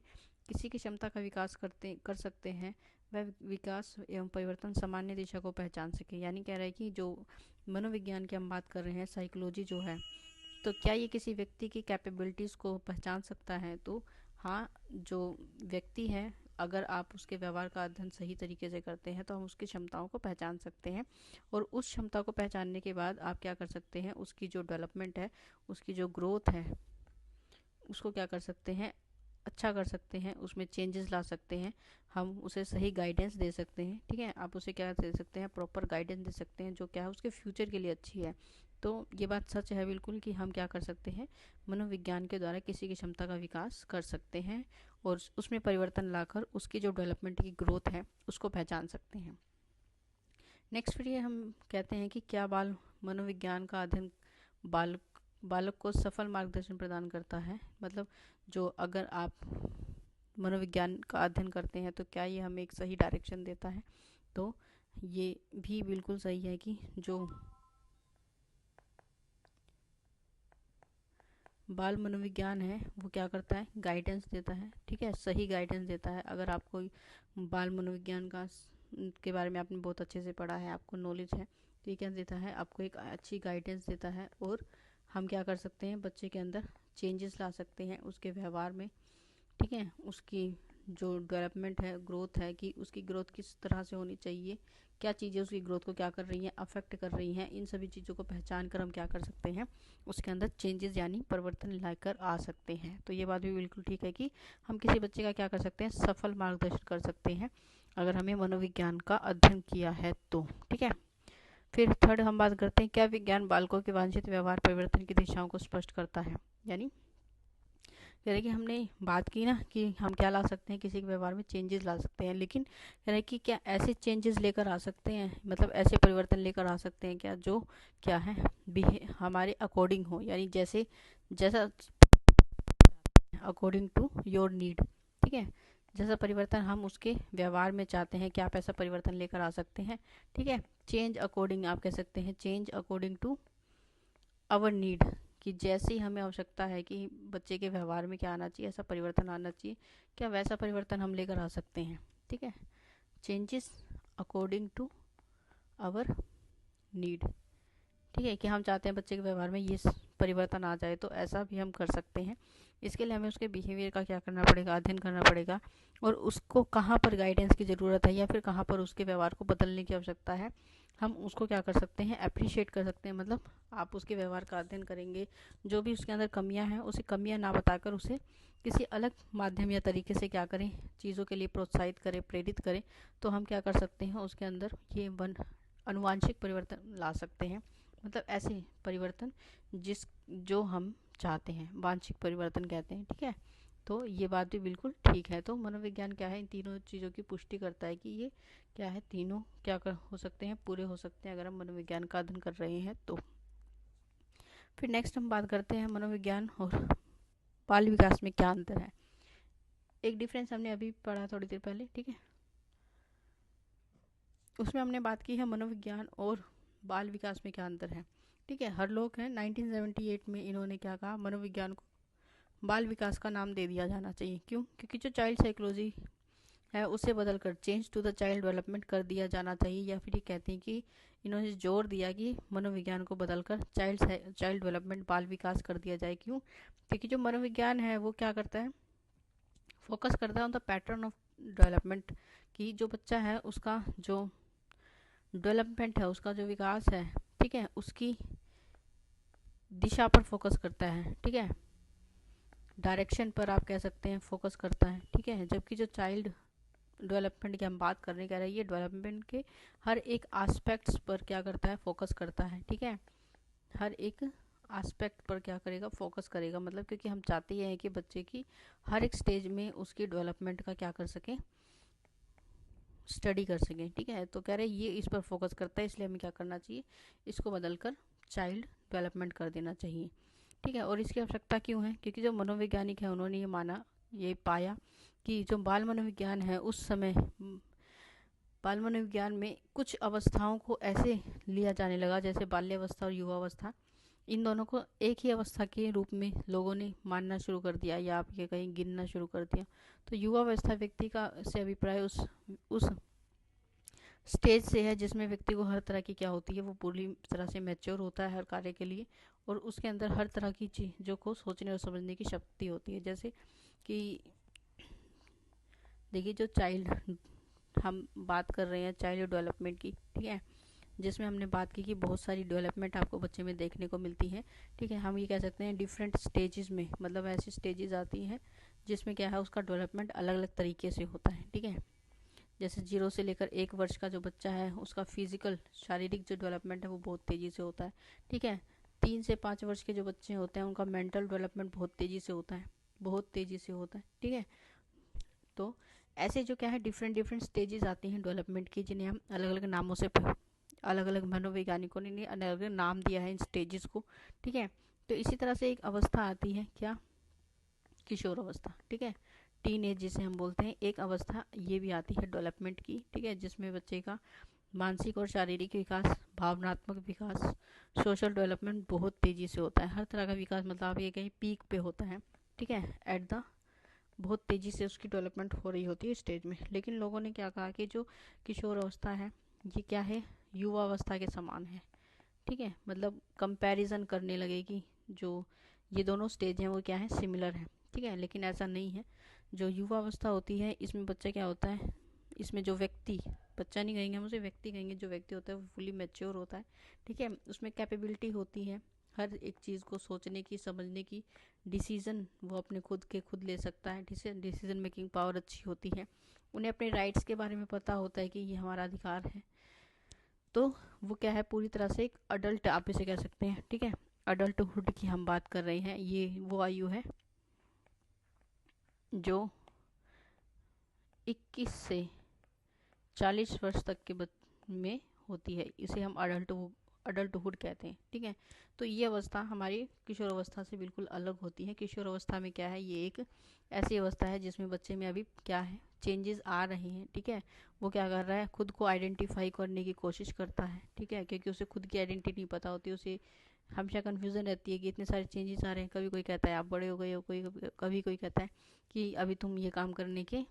किसी की क्षमता का विकास कर सकते हैं, वह विकास एवं परिवर्तन सामान्य दिशा को पहचान सके। यानी कह रहा है कि जो मनोविज्ञान की हम बात कर रहे हैं, साइकोलॉजी जो है, तो क्या ये किसी व्यक्ति की कैपेबिलिटीज़ को पहचान सकता है। तो हाँ, जो व्यक्ति है अगर आप उसके व्यवहार का अध्ययन सही तरीके से करते हैं तो हम उसकी क्षमताओं को पहचान सकते हैं, और उस क्षमता को पहचानने के बाद आप क्या कर सकते हैं, उसकी जो डेवलपमेंट है, उसकी जो ग्रोथ है, उसको क्या कर सकते हैं, अच्छा कर सकते हैं, उसमें चेंजेस ला सकते हैं, हम उसे सही गाइडेंस दे सकते हैं। ठीक है, आप उसे क्या दे सकते हैं, प्रॉपर गाइडेंस दे सकते हैं जो क्या है उसके फ्यूचर के लिए अच्छी है। तो ये बात सच है बिल्कुल कि हम क्या कर सकते हैं, मनोविज्ञान के द्वारा किसी की क्षमता का विकास कर सकते हैं और उसमें परिवर्तन लाकर उसकी जो डेवलपमेंट की ग्रोथ है उसको पहचान सकते हैं। नेक्स्ट फिर ये हम कहते हैं कि क्या बाल मनोविज्ञान का अध्ययन बालक को सफल मार्गदर्शन प्रदान करता है। मतलब जो अगर आप मनोविज्ञान का अध्ययन करते हैं तो क्या ये हमें एक सही डायरेक्शन देता है। तो ये भी बिल्कुल सही है कि जो बाल मनोविज्ञान है वो क्या करता है, गाइडेंस देता है। ठीक है, सही गाइडेंस देता है। अगर आपको बाल मनोविज्ञान के बारे में आपने बहुत अच्छे से पढ़ा है, आपको नॉलेज है, तो ये क्या देता है, आपको एक अच्छी गाइडेंस देता है और हम क्या कर सकते हैं, बच्चे के अंदर चेंजेस ला सकते हैं उसके व्यवहार में। ठीक है, उसकी जो डेवलपमेंट है, ग्रोथ है, कि उसकी ग्रोथ किस तरह से होनी चाहिए, क्या चीज़ें उसकी ग्रोथ को क्या कर रही हैं, अफेक्ट कर रही हैं, इन सभी चीज़ों को पहचान कर हम क्या कर सकते हैं, उसके अंदर चेंजेस यानी परिवर्तन लाकर आ सकते हैं। तो ये बात भी बिल्कुल ठीक है कि हम किसी बच्चे का क्या कर सकते हैं, सफल मार्गदर्शन कर सकते हैं अगर हमें मनोविज्ञान का अध्ययन किया है तो। ठीक है, फिर थर्ड हम बात करते हैं, क्या विज्ञान बालकों के वांछित व्यवहार परिवर्तन की दिशाओं को स्पष्ट करता है। यानी कह रहे कि हमने बात की ना कि हम क्या ला सकते हैं, किसी के व्यवहार में चेंजेस ला सकते हैं, लेकिन कह रहे कि क्या ऐसे चेंजेस लेकर आ सकते हैं, मतलब ऐसे परिवर्तन लेकर आ सकते हैं क्या जो क्या है हमारे अकॉर्डिंग हो, यानी जैसा अकॉर्डिंग टू योर नीड। ठीक है, जैसा परिवर्तन हम उसके व्यवहार में चाहते हैं, क्या आप ऐसा परिवर्तन लेकर आ सकते हैं। ठीक है, चेंज अकॉर्डिंग, आप कह सकते हैं change according to our need, कि जैसी हमें आवश्यकता है कि बच्चे के व्यवहार में क्या आना चाहिए, ऐसा परिवर्तन आना चाहिए, क्या वैसा परिवर्तन हम लेकर आ सकते हैं। ठीक है, changes according to our need. ठीक है, कि हम चाहते हैं बच्चे के व्यवहार में ये परिवर्तन आ जाए, तो ऐसा भी हम कर सकते हैं। इसके लिए हमें उसके बिहेवियर का क्या करना पड़ेगा, अध्ययन करना पड़ेगा, और उसको कहाँ पर गाइडेंस की ज़रूरत है या फिर कहाँ पर उसके व्यवहार को बदलने की आवश्यकता है, हम उसको क्या कर सकते हैं, अप्रिशिएट कर सकते हैं। मतलब आप उसके व्यवहार का अध्ययन करेंगे, जो भी उसके अंदर कमियां हैं उसे कमियां ना बताकर उसे किसी अलग माध्यम या तरीके से क्या करें, चीज़ों के लिए प्रोत्साहित करें, प्रेरित करें, तो हम क्या कर सकते हैं, उसके अंदर ये अनुवांशिक परिवर्तन ला सकते हैं। मतलब ऐसे परिवर्तन जो हम चाहते हैं, वांछिक परिवर्तन कहते हैं। ठीक है, तो ये बात भी बिल्कुल ठीक है। तो मनोविज्ञान क्या है, इन तीनों चीज़ों की पुष्टि करता है कि ये क्या है, तीनों क्या हो सकते हैं, पूरे हो सकते हैं अगर हम मनोविज्ञान का अध्ययन कर रहे हैं तो। फिर नेक्स्ट हम बात करते हैं मनोविज्ञान और बाल विकास में क्या अंतर है। एक डिफरेंस हमने अभी पढ़ा थोड़ी देर पहले। ठीक है, उसमें हमने बात की है मनोविज्ञान और बाल विकास में क्या अंतर है। ठीक है, हर लोग हैं 1978 में इन्होंने क्या कहा, मनोविज्ञान को बाल विकास का नाम दे दिया जाना चाहिए। क्यों? क्योंकि जो चाइल्ड साइकोलॉजी है उसे बदलकर change to the child development कर दिया जाना चाहिए। या फिर ये कहते हैं कि इन्होंने जोर दिया कि मनोविज्ञान को बदलकर चाइल्ड डेवलपमेंट बाल विकास कर दिया जाए। क्यों? क्योंकि जो मनोविज्ञान है वो क्या करता है, फोकस करता है on the pattern of development, कि जो बच्चा है उसका जो डेवलपमेंट है, उसका जो विकास है, ठीक है, उसकी दिशा पर फोकस करता है। ठीक है, डायरेक्शन पर आप कह सकते हैं फोकस करता है। ठीक है, जबकि जो चाइल्ड डेवलपमेंट की हम बात कर रहे हैं, ये डेवलपमेंट के हर एक एस्पेक्ट्स पर क्या करता है, फोकस करता है। ठीक है, हर एक एस्पेक्ट पर क्या करेगा, फोकस करेगा। मतलब क्योंकि हम चाहते हैं कि बच्चे की हर एक स्टेज में उसकी डेवलपमेंट का क्या कर सकें, स्टडी कर सकें। ठीक है, तो कह रहे हैं ये इस पर फोकस करता है, इसलिए हमें क्या करना चाहिए, इसको बदलकर चाइल्ड डेवलपमेंट कर देना चाहिए। ठीक है, और इसकी आवश्यकता क्यों है, क्योंकि जो मनोवैज्ञानिक है उन्होंने ये पाया कि जो बाल मनोविज्ञान है उस समय बाल मनोविज्ञान में कुछ अवस्थाओं को ऐसे लिया जाने लगा, जैसे बाल्यावस्था और युवावस्था, इन दोनों को एक ही अवस्था के रूप में लोगों ने मानना शुरू कर दिया, या आप ये कहीं गिनना शुरू कर दिया। तो युवावस्था व्यक्ति का से अभिप्राय उस स्टेज से है जिसमें व्यक्ति को हर तरह की क्या होती है, वो पूरी तरह से मैच्योर होता है हर कार्य के लिए, और उसके अंदर हर तरह की चीज़ों को सोचने और समझने की शक्ति होती है। जैसे कि देखिए जो चाइल्ड हम बात कर रहे हैं चाइल्ड डेवलपमेंट की, ठीक है, जिसमें हमने बात की कि बहुत सारी डेवलपमेंट आपको बच्चे में देखने को मिलती है, ठीक है। हम ये कह सकते हैं डिफरेंट स्टेजेस में, मतलब ऐसी स्टेजेस आती हैं जिसमें क्या है उसका डेवलपमेंट अलग अलग तरीके से होता है, ठीक है। जैसे 0 से लेकर 1 वर्ष का जो बच्चा है उसका फिजिकल शारीरिक जो डेवलपमेंट है वो बहुत तेज़ी से होता है, ठीक है। 3 से 5 वर्ष के जो बच्चे होते हैं उनका मेंटल डेवलपमेंट बहुत तेज़ी से होता है, बहुत तेज़ी से होता है, ठीक है। तो ऐसे जो क्या है डिफरेंट डिफरेंट स्टेजेस आती हैं डेवलपमेंट की, जिन्हें हम अलग अलग नामों से, अलग अलग मनोवैज्ञानिकों ने अलग अलग नाम दिया है इन स्टेजेस को, ठीक है। तो इसी तरह से एक अवस्था आती है क्या, किशोर अवस्था, ठीक है, टीन एज जिसे हम बोलते हैं। एक अवस्था ये भी आती है डेवलपमेंट की, ठीक है, जिसमें बच्चे का मानसिक और शारीरिक विकास, भावनात्मक विकास, सोशल डेवलपमेंट बहुत तेज़ी से होता है। हर तरह का विकास, मतलब आप ये कहीं पीक पे होता है, ठीक है, एट द बहुत तेज़ी से उसकी डेवलपमेंट हो रही होती है स्टेज में। लेकिन लोगों ने क्या कहा कि जो किशोर अवस्था है ये क्या है, युवा अवस्था के समान है, ठीक है, मतलब कंपैरिजन करने लगे कि जो ये दोनों स्टेज हैं वो क्या है, सिमिलर है, ठीक है। लेकिन ऐसा नहीं है। जो युवा अवस्था होती है इसमें बच्चा क्या होता है, इसमें जो व्यक्ति, बच्चा नहीं कहेंगे हम उसे, व्यक्ति कहेंगे, जो व्यक्ति होता है वो फुली मैच्योर होता है, ठीक है। उसमें कैपेबिलिटी होती है हर एक चीज़ को सोचने की, समझने की, डिसीज़न वो अपने खुद के खुद ले सकता है, डिसीजन मेकिंग पावर अच्छी होती है। उन्हें अपने राइट्स के बारे में पता होता है कि ये हमारा अधिकार है। तो वो क्या है, पूरी तरह से एक अडल्ट आप इसे कह सकते हैं, ठीक है। अडल्टहुड की हम बात कर रहे हैं, ये वो आयु है जो 21 से 40 वर्ष तक के में होती है, इसे हम अडल्टहुड कहते हैं, ठीक है। तो ये अवस्था हमारी किशोर अवस्था से बिल्कुल अलग होती है। किशोर अवस्था में क्या है, ये एक ऐसी अवस्था है जिसमें बच्चे में अभी क्या है, चेंजेस आ रहे हैं, ठीक है। वो क्या कर रहा है, खुद को आइडेंटिफाई करने की कोशिश करता है, ठीक है, क्योंकि उसे खुद की आइडेंटिटी नहीं पता होती, उसे हमेशा कन्फ्यूजन रहती है कि इतने सारे चेंजेस आ रहे हैं। कभी कोई कहता है आप बड़े हो गए हो, कभी कोई कहता है कि अभी तुम ये काम करने के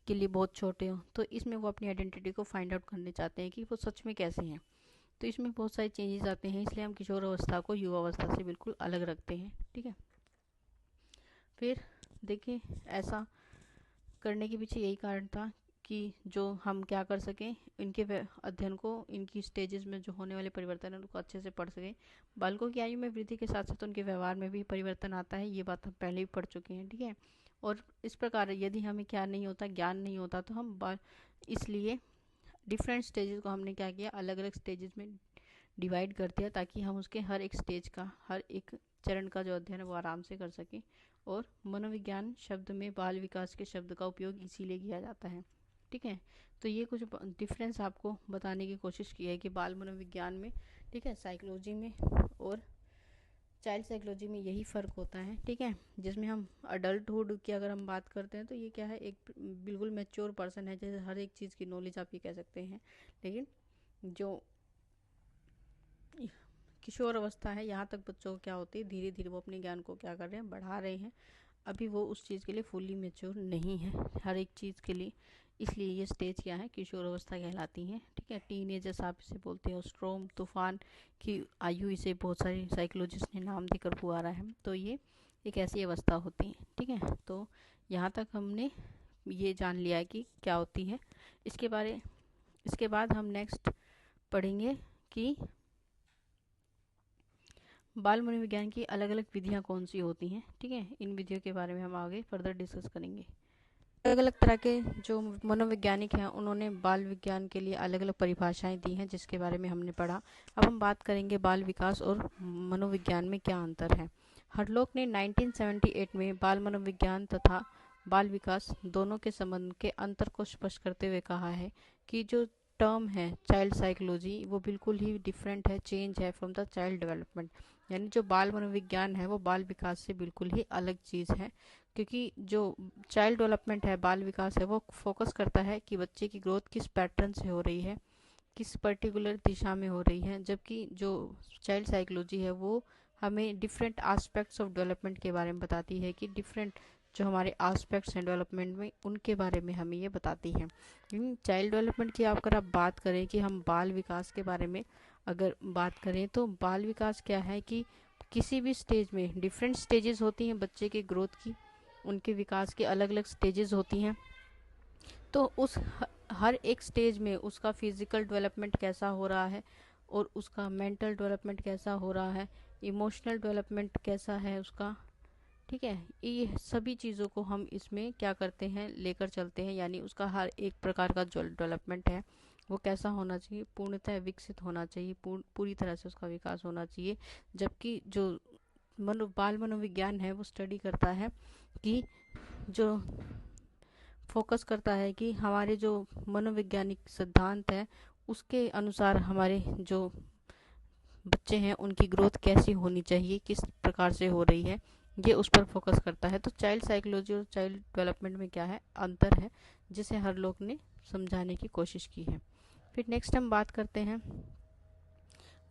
लिए बहुत छोटे हो। तो इसमें वो अपनी आइडेंटिटी को फाइंड आउट करने चाहते हैं कि वो सच में कैसे हैं। तो इसमें बहुत सारे चेंजेस आते हैं, इसलिए हम किशोर अवस्था को युवा अवस्था से बिल्कुल अलग रखते हैं, ठीक है। फिर देखिए, ऐसा करने के पीछे यही कारण था कि जो हम क्या कर सकें, इनके अध्ययन को, इनकी स्टेजेस में जो होने वाले परिवर्तन है उनको अच्छे से पढ़ सकें। बालकों की आयु में वृद्धि के साथ साथ उनके व्यवहार में भी परिवर्तन आता है, ये बात हम पहले भी पढ़ चुके हैं, ठीक है। और इस प्रकार यदि हमें क्या नहीं होता, ज्ञान नहीं होता, तो हम इसलिए डिफरेंट स्टेजेस को हमने क्या किया, अलग अलग स्टेजेस में डिवाइड कर दिया, ताकि हम उसके हर एक स्टेज का, हर एक चरण का जो अध्ययन है वो आराम से कर सकें। और मनोविज्ञान शब्द में बाल विकास के शब्द का उपयोग इसीलिए किया जाता है, ठीक है। तो ये कुछ डिफरेंस आपको बताने की कोशिश की है कि बाल मनोविज्ञान में, ठीक है, साइकोलॉजी में और चाइल्ड साइकोलॉजी में यही फ़र्क होता है, ठीक है। जिसमें हम अडल्टहुड की अगर हम बात करते हैं तो ये क्या है, एक बिल्कुल मैच्योर पर्सन है, जैसे हर एक चीज़ की नॉलेज आप ये कह सकते हैं। लेकिन जो किशोर अवस्था है, यहाँ तक बच्चों को क्या होती है, धीरे धीरे वो अपने ज्ञान को क्या कर रहे हैं, बढ़ा रहे हैं। अभी वो उस चीज़ के लिए फुली मैच्योर नहीं है हर एक चीज़ के लिए, इसलिए ये स्टेज क्या है, किशोर अवस्था कहलाती है, ठीक है। टीनेजर्स आप इसे बोलते हो, स्ट्रोम तूफान की आयु, इसे बहुत सारी साइकोलॉजिस्ट ने नाम देकर पुकारा है। तो ये एक ऐसी अवस्था होती है, ठीक है। तो यहाँ तक हमने ये जान लिया है कि क्या होती है। इसके बाद हम नेक्स्ट पढ़ेंगे कि बाल मनोविज्ञान की अलग अलग विधियाँ कौन सी होती हैं, ठीक है। इन विधियों के बारे में हम आगे फर्दर डिस्कस करेंगे। अलग अलग तरह के जो मनोवैज्ञानिक हैं उन्होंने बाल विज्ञान के लिए अलग अलग परिभाषाएं दी हैं, जिसके बारे में हमने पढ़ा। अब हम बात करेंगे बाल विकास और मनोविज्ञान में क्या अंतर है। हडलॉक ने 1978 में बाल मनोविज्ञान तथा बाल विकास दोनों के संबंध के अंतर को स्पष्ट करते हुए कहा है कि जो टर्म है चाइल्ड साइकोलॉजी वो बिल्कुल ही डिफरेंट है, चेंज है फ्रॉम द चाइल्ड डेवलपमेंट। यानी जो बाल मनोविज्ञान है वो बाल विकास से बिल्कुल ही अलग चीज़ है, क्योंकि जो चाइल्ड डेवलपमेंट है, बाल विकास है, वो फोकस करता है कि बच्चे की ग्रोथ किस पैटर्न से हो रही है, किस पर्टिकुलर दिशा में हो रही है। जबकि जो चाइल्ड साइकोलॉजी है वो हमें डिफरेंट एस्पेक्ट्स ऑफ डेवलपमेंट के बारे में बताती है, कि डिफरेंट जो हमारे एस्पेक्ट्स हैं डेवलपमेंट में उनके बारे में हमें ये बताती है। चाइल्ड डेवलपमेंट की अगर आप बात करें कि हम बाल विकास के बारे में अगर बात करें, तो बाल विकास क्या है कि किसी भी स्टेज में डिफरेंट स्टेजेस होती हैं बच्चे के ग्रोथ की, उनके विकास के अलग अलग स्टेजेस होती हैं। तो उस हर एक स्टेज में उसका फिजिकल डेवलपमेंट कैसा हो रहा है और उसका मेंटल डेवलपमेंट कैसा हो रहा है, इमोशनल डेवलपमेंट कैसा है उसका, ठीक है, ये सभी चीज़ों को हम इसमें क्या करते हैं, लेकर चलते हैं। यानी उसका हर एक प्रकार का जो डेवलपमेंट है वो कैसा होना चाहिए, पूर्णतः विकसित होना चाहिए, पूरी तरह से उसका विकास होना चाहिए। जबकि जो बाल मनोविज्ञान है वो स्टडी करता है कि जो फोकस करता है कि हमारे जो मनोवैज्ञानिक सिद्धांत है उसके अनुसार हमारे जो बच्चे हैं उनकी ग्रोथ कैसी होनी चाहिए, किस प्रकार से हो रही है, ये उस पर फोकस करता है। तो चाइल्ड साइकोलॉजी और चाइल्ड डेवलपमेंट में क्या है, अंतर है, जिसे हर लोग ने समझाने की कोशिश की है। फिर नेक्स्ट हम बात करते हैं,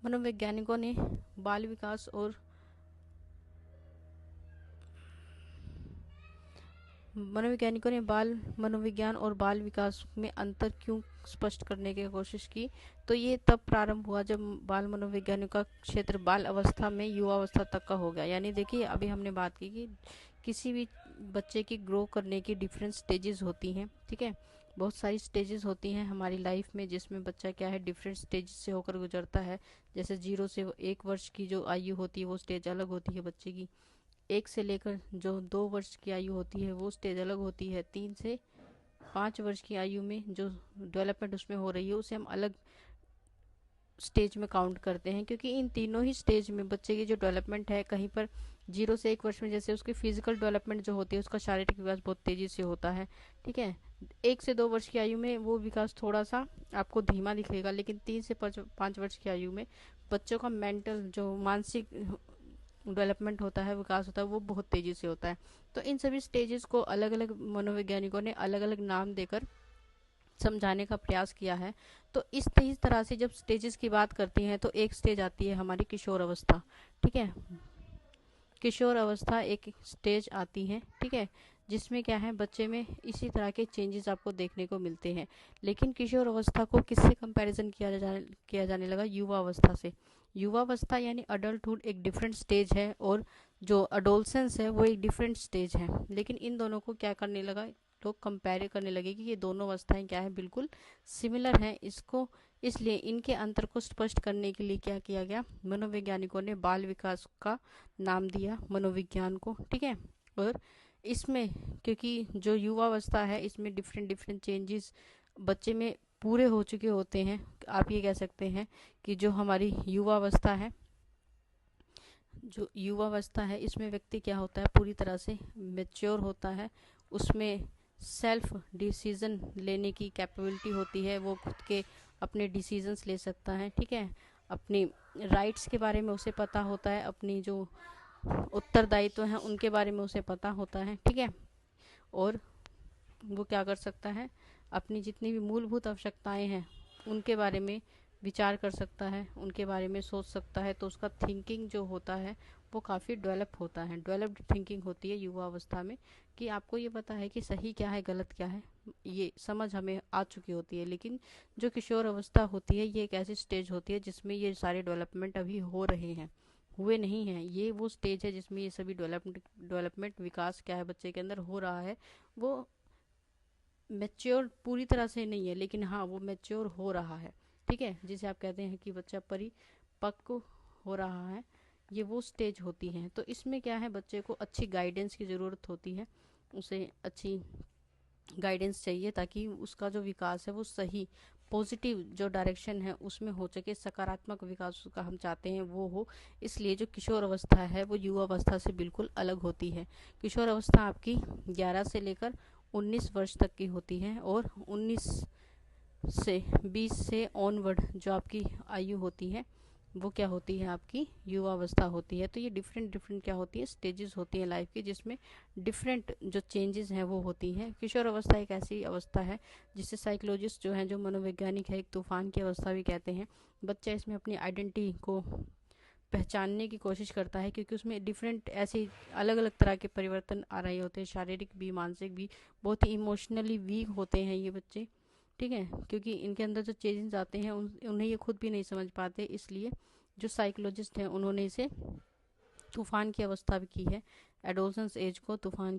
मनोवैज्ञानिकों ने बाल विकास और मनोवैज्ञानिकों ने बाल मनोविज्ञान और बाल विकास में अंतर क्यों स्पष्ट करने की कोशिश की। तो ये तब प्रारंभ हुआ जब बाल मनोविज्ञानिक का क्षेत्र बाल अवस्था में युवावस्था तक का हो गया। यानी देखिए, अभी हमने बात की कि किसी भी बच्चे की ग्रो करने की डिफरेंट स्टेजेस होती हैं, ठीक है, बहुत सारी स्टेजेस होती हैं हमारी लाइफ में, जिसमें बच्चा क्या है डिफरेंट स्टेज से होकर गुजरता है। जैसे 0 से 1 वर्ष की जो आयु होती है वो स्टेज अलग होती है बच्चे की। 1 से लेकर जो 2 वर्ष की आयु होती है वो स्टेज अलग होती है। 3 से 5 वर्ष की आयु में जो डेवलपमेंट उसमें हो रही है उसे हम अलग स्टेज में काउंट करते हैं, क्योंकि इन तीनों ही स्टेज में बच्चे की जो डेवलपमेंट है, कहीं पर 0 से 1 वर्ष में जैसे उसकी फिजिकल डेवलपमेंट जो होती है उसका शारीरिक विकास बहुत तेजी से होता है, ठीक है। 1 से 2 वर्ष की आयु में वो विकास थोड़ा सा आपको धीमा दिखेगा, लेकिन 3 से 5 वर्ष की आयु में बच्चों का मेंटल जो मानसिक डेवलपमेंट होता है, विकास होता है, वो बहुत तेजी से होता है। तो इन सभी स्टेजेस को अलग अलग मनोवैज्ञानिकों ने अलग अलग नाम देकर समझाने का प्रयास किया है। तो इस तरह से जब स्टेजेस की बात करती हैं तो एक स्टेज आती है हमारी किशोर अवस्था, ठीक है। किशोर अवस्था एक स्टेज आती है, ठीक है, जिसमें क्या है बच्चे में इसी तरह के चेंजेस आपको देखने को मिलते हैं। लेकिन किशोर अवस्था को किससे कंपैरिजन किया जाने लगा, युवा अवस्था से। युवा अवस्था यानी अडल्टहुड एक डिफरेंट स्टेज है और जो अडोलसेंस है वो एक डिफरेंट स्टेज है। लेकिन इन दोनों को क्या करने लगा, लोग कंपेयर करने लगे कि ये दोनों अवस्थाएं क्या है, बिल्कुल सिमिलर हैं। इसको इसलिए इनके अंतर को स्पष्ट करने के लिए क्या किया गया, मनोवैज्ञानिकों ने बाल विकास का नाम दिया मनोविज्ञान को, ठीक है। और इसमें क्योंकि जो युवा अवस्था है इसमें डिफरेंट डिफरेंट चेंजेस बच्चे में पूरे हो चुके होते हैं। आप ये कह सकते हैं कि जो हमारी युवा अवस्था है, जो युवा अवस्था है इसमें व्यक्ति क्या होता है, पूरी तरह से मेच्योर होता है। उसमें सेल्फ डिसीजन लेने की कैपेबिलिटी होती है, वो खुद के अपने डिसीजंस ले सकता है, ठीक है। अपनी राइट्स के बारे में उसे पता होता है, अपनी जो उत्तरदायित्व हैं उनके बारे में उसे पता होता है, ठीक है। और वो क्या कर सकता है, अपनी जितनी भी मूलभूत आवश्यकताएं हैं उनके बारे में विचार कर सकता है, उनके बारे में सोच सकता है। तो उसका थिंकिंग जो होता है वो काफ़ी डेवलप होता है, डेवलप्ड थिंकिंग होती है युवा अवस्था में, कि आपको ये पता है कि सही क्या है गलत क्या है, ये समझ हमें आ चुकी होती है। लेकिन जो किशोर अवस्था होती है ये एक ऐसी स्टेज होती है जिसमें ये सारे डेवलपमेंट अभी हो रहे हैं, हुए नहीं हैं। ये वो स्टेज है जिसमें ये सभी डेवलपमेंट विकास क्या है बच्चे के अंदर हो रहा है। वो मैच्योर पूरी तरह से नहीं है, लेकिन हाँ वो मैच्योर हो रहा है, ठीक है, जिसे आप कहते हैं कि बच्चा परिपक्व हो रहा है। ये वो स्टेज होती हैं। तो इसमें क्या है, बच्चे को अच्छी गाइडेंस की ज़रूरत होती है, उसे अच्छी गाइडेंस चाहिए ताकि उसका जो विकास है वो सही पॉजिटिव जो डायरेक्शन है उसमें हो सके, सकारात्मक विकास का हम चाहते हैं वो हो। इसलिए जो किशोर अवस्था है वो युवा अवस्था से बिल्कुल अलग होती है। किशोर अवस्था आपकी 11 से लेकर 19 वर्ष तक की होती है, और 19 से 20 से ऑनवर्ड जो आपकी आयु होती है वो क्या होती है, आपकी युवा अवस्था होती है। तो ये डिफरेंट डिफरेंट क्या होती है, स्टेजेस होती हैं लाइफ की, जिसमें डिफरेंट जो चेंजेस हैं वो होती हैं। किशोर अवस्था एक ऐसी अवस्था है जिसे साइकोलॉजिस्ट जो हैं, जो मनोवैज्ञानिक है, एक तूफान की अवस्था भी कहते हैं। बच्चा इसमें अपनी आइडेंटिटी को पहचानने की कोशिश करता है, क्योंकि उसमें डिफरेंट ऐसे अलग अलग तरह के परिवर्तन आ रहे होते हैं, शारीरिक भी मानसिक भी। बहुत ही इमोशनली वीक होते हैं ये बच्चे, ठीक है, क्योंकि इनके अंदर जो चेंजेस आते हैं उन्हें ये खुद भी नहीं समझ पाते। इसलिए जो साइकोलॉजिस्ट हैं उन्होंने इसे तूफान की अवस्था भी की है। एडोलसेंस एज को तूफान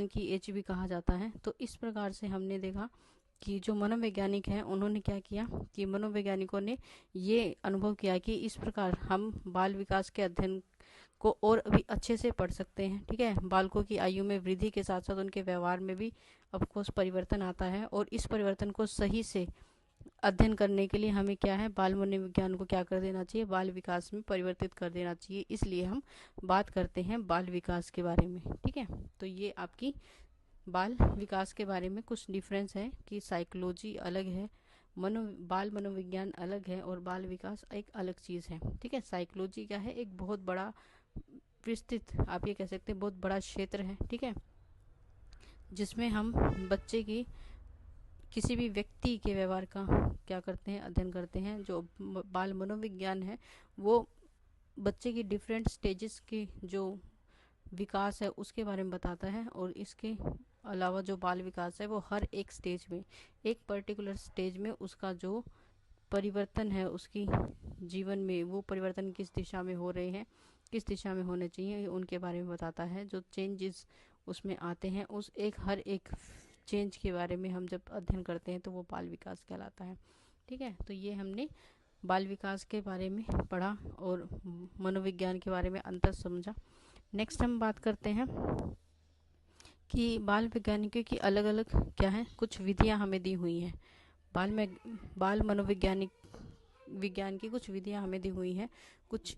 की एज भी कहा जाता है। तो इस प्रकार से हमने देखा कि जो मनोवैज्ञानिक हैं उन्होंने क्या किया कि मनोवैज्ञानिकों ने ये अनुभव किया कि इस प्रकार हम बाल विकास के अध्ययन को और भी अच्छे से पढ़ सकते हैं। ठीक है, बालकों की आयु में वृद्धि के साथ साथ उनके व्यवहार में भी ऑफकोर्स परिवर्तन आता है, और इस परिवर्तन को सही से अध्ययन करने के लिए हमें क्या है, बाल मनोविज्ञान को क्या कर देना चाहिए, बाल विकास में परिवर्तित कर देना चाहिए। इसलिए हम बात करते हैं बाल विकास के बारे में। ठीक है, तो ये आपकी बाल विकास के बारे में कुछ डिफरेंस है कि साइकोलॉजी अलग है, बाल मनोविज्ञान अलग है, और बाल विकास एक अलग चीज़ है। ठीक है, साइकोलॉजी क्या है, एक बहुत बड़ा विस्तृत, आप ये कह सकते हैं बहुत बड़ा क्षेत्र है। ठीक है, जिसमें हम बच्चे की किसी भी व्यक्ति के व्यवहार का क्या करते हैं, अध्ययन करते हैं। जो बाल मनोविज्ञान है वो बच्चे की डिफरेंट स्टेजेस की जो विकास है उसके बारे में बताता है, और इसके अलावा जो बाल विकास है वो हर एक स्टेज में, एक पर्टिकुलर स्टेज में उसका जो परिवर्तन है उसकी जीवन में, वो परिवर्तन किस दिशा में हो रहे हैं, किस दिशा में होने चाहिए, उनके बारे में बताता है। जो चेंजेस उसमें आते हैं उस हर एक चेंज के बारे में हम जब अध्ययन करते हैं तो वो बाल विकास कहलाता है। ठीक है, तो ये हमने बाल विकास के बारे में पढ़ा और मनोविज्ञान के बारे में अंतर समझा। नेक्स्ट हम बात करते हैं कि बाल वैज्ञानिकों की अलग अलग क्या है, कुछ विधियां हमें दी हुई हैं। बाल विज्ञान की कुछ विधियां हमें दी हुई हैं, कुछ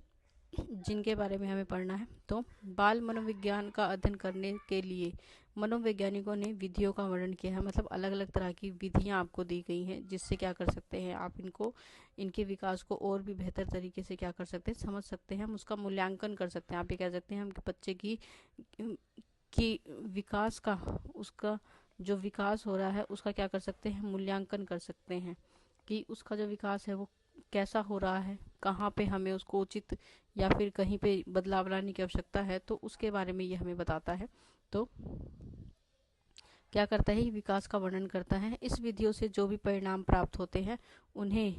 जिनके बारे में हमें पढ़ना है। तो बाल मनोविज्ञान का अध्ययन करने के लिए मनोवैज्ञानिकों ने विधियों का वर्णन किया है, मतलब अलग अलग तरह की विधियां आपको दी गई हैं, जिससे क्या कर सकते हैं आप इनके विकास को और भी बेहतर तरीके से क्या कर सकते हैं, समझ सकते हैं, हम उसका मूल्यांकन कर सकते हैं। आप ये कह सकते हैं हम बच्चे की विकास का, उसका जो विकास हो रहा है उसका क्या कर सकते हैं, मूल्यांकन कर सकते हैं कि उसका जो विकास है वो कैसा हो रहा है, कहाँ पे हमें उसको उचित या फिर कहीं पे बदलाव लाने की आवश्यकता है, तो उसके बारे में ये हमें बताता है। तो क्या करता है, विकास का वर्णन करता है। इस विधियों से जो भी परिणाम प्राप्त होते हैं उन्हें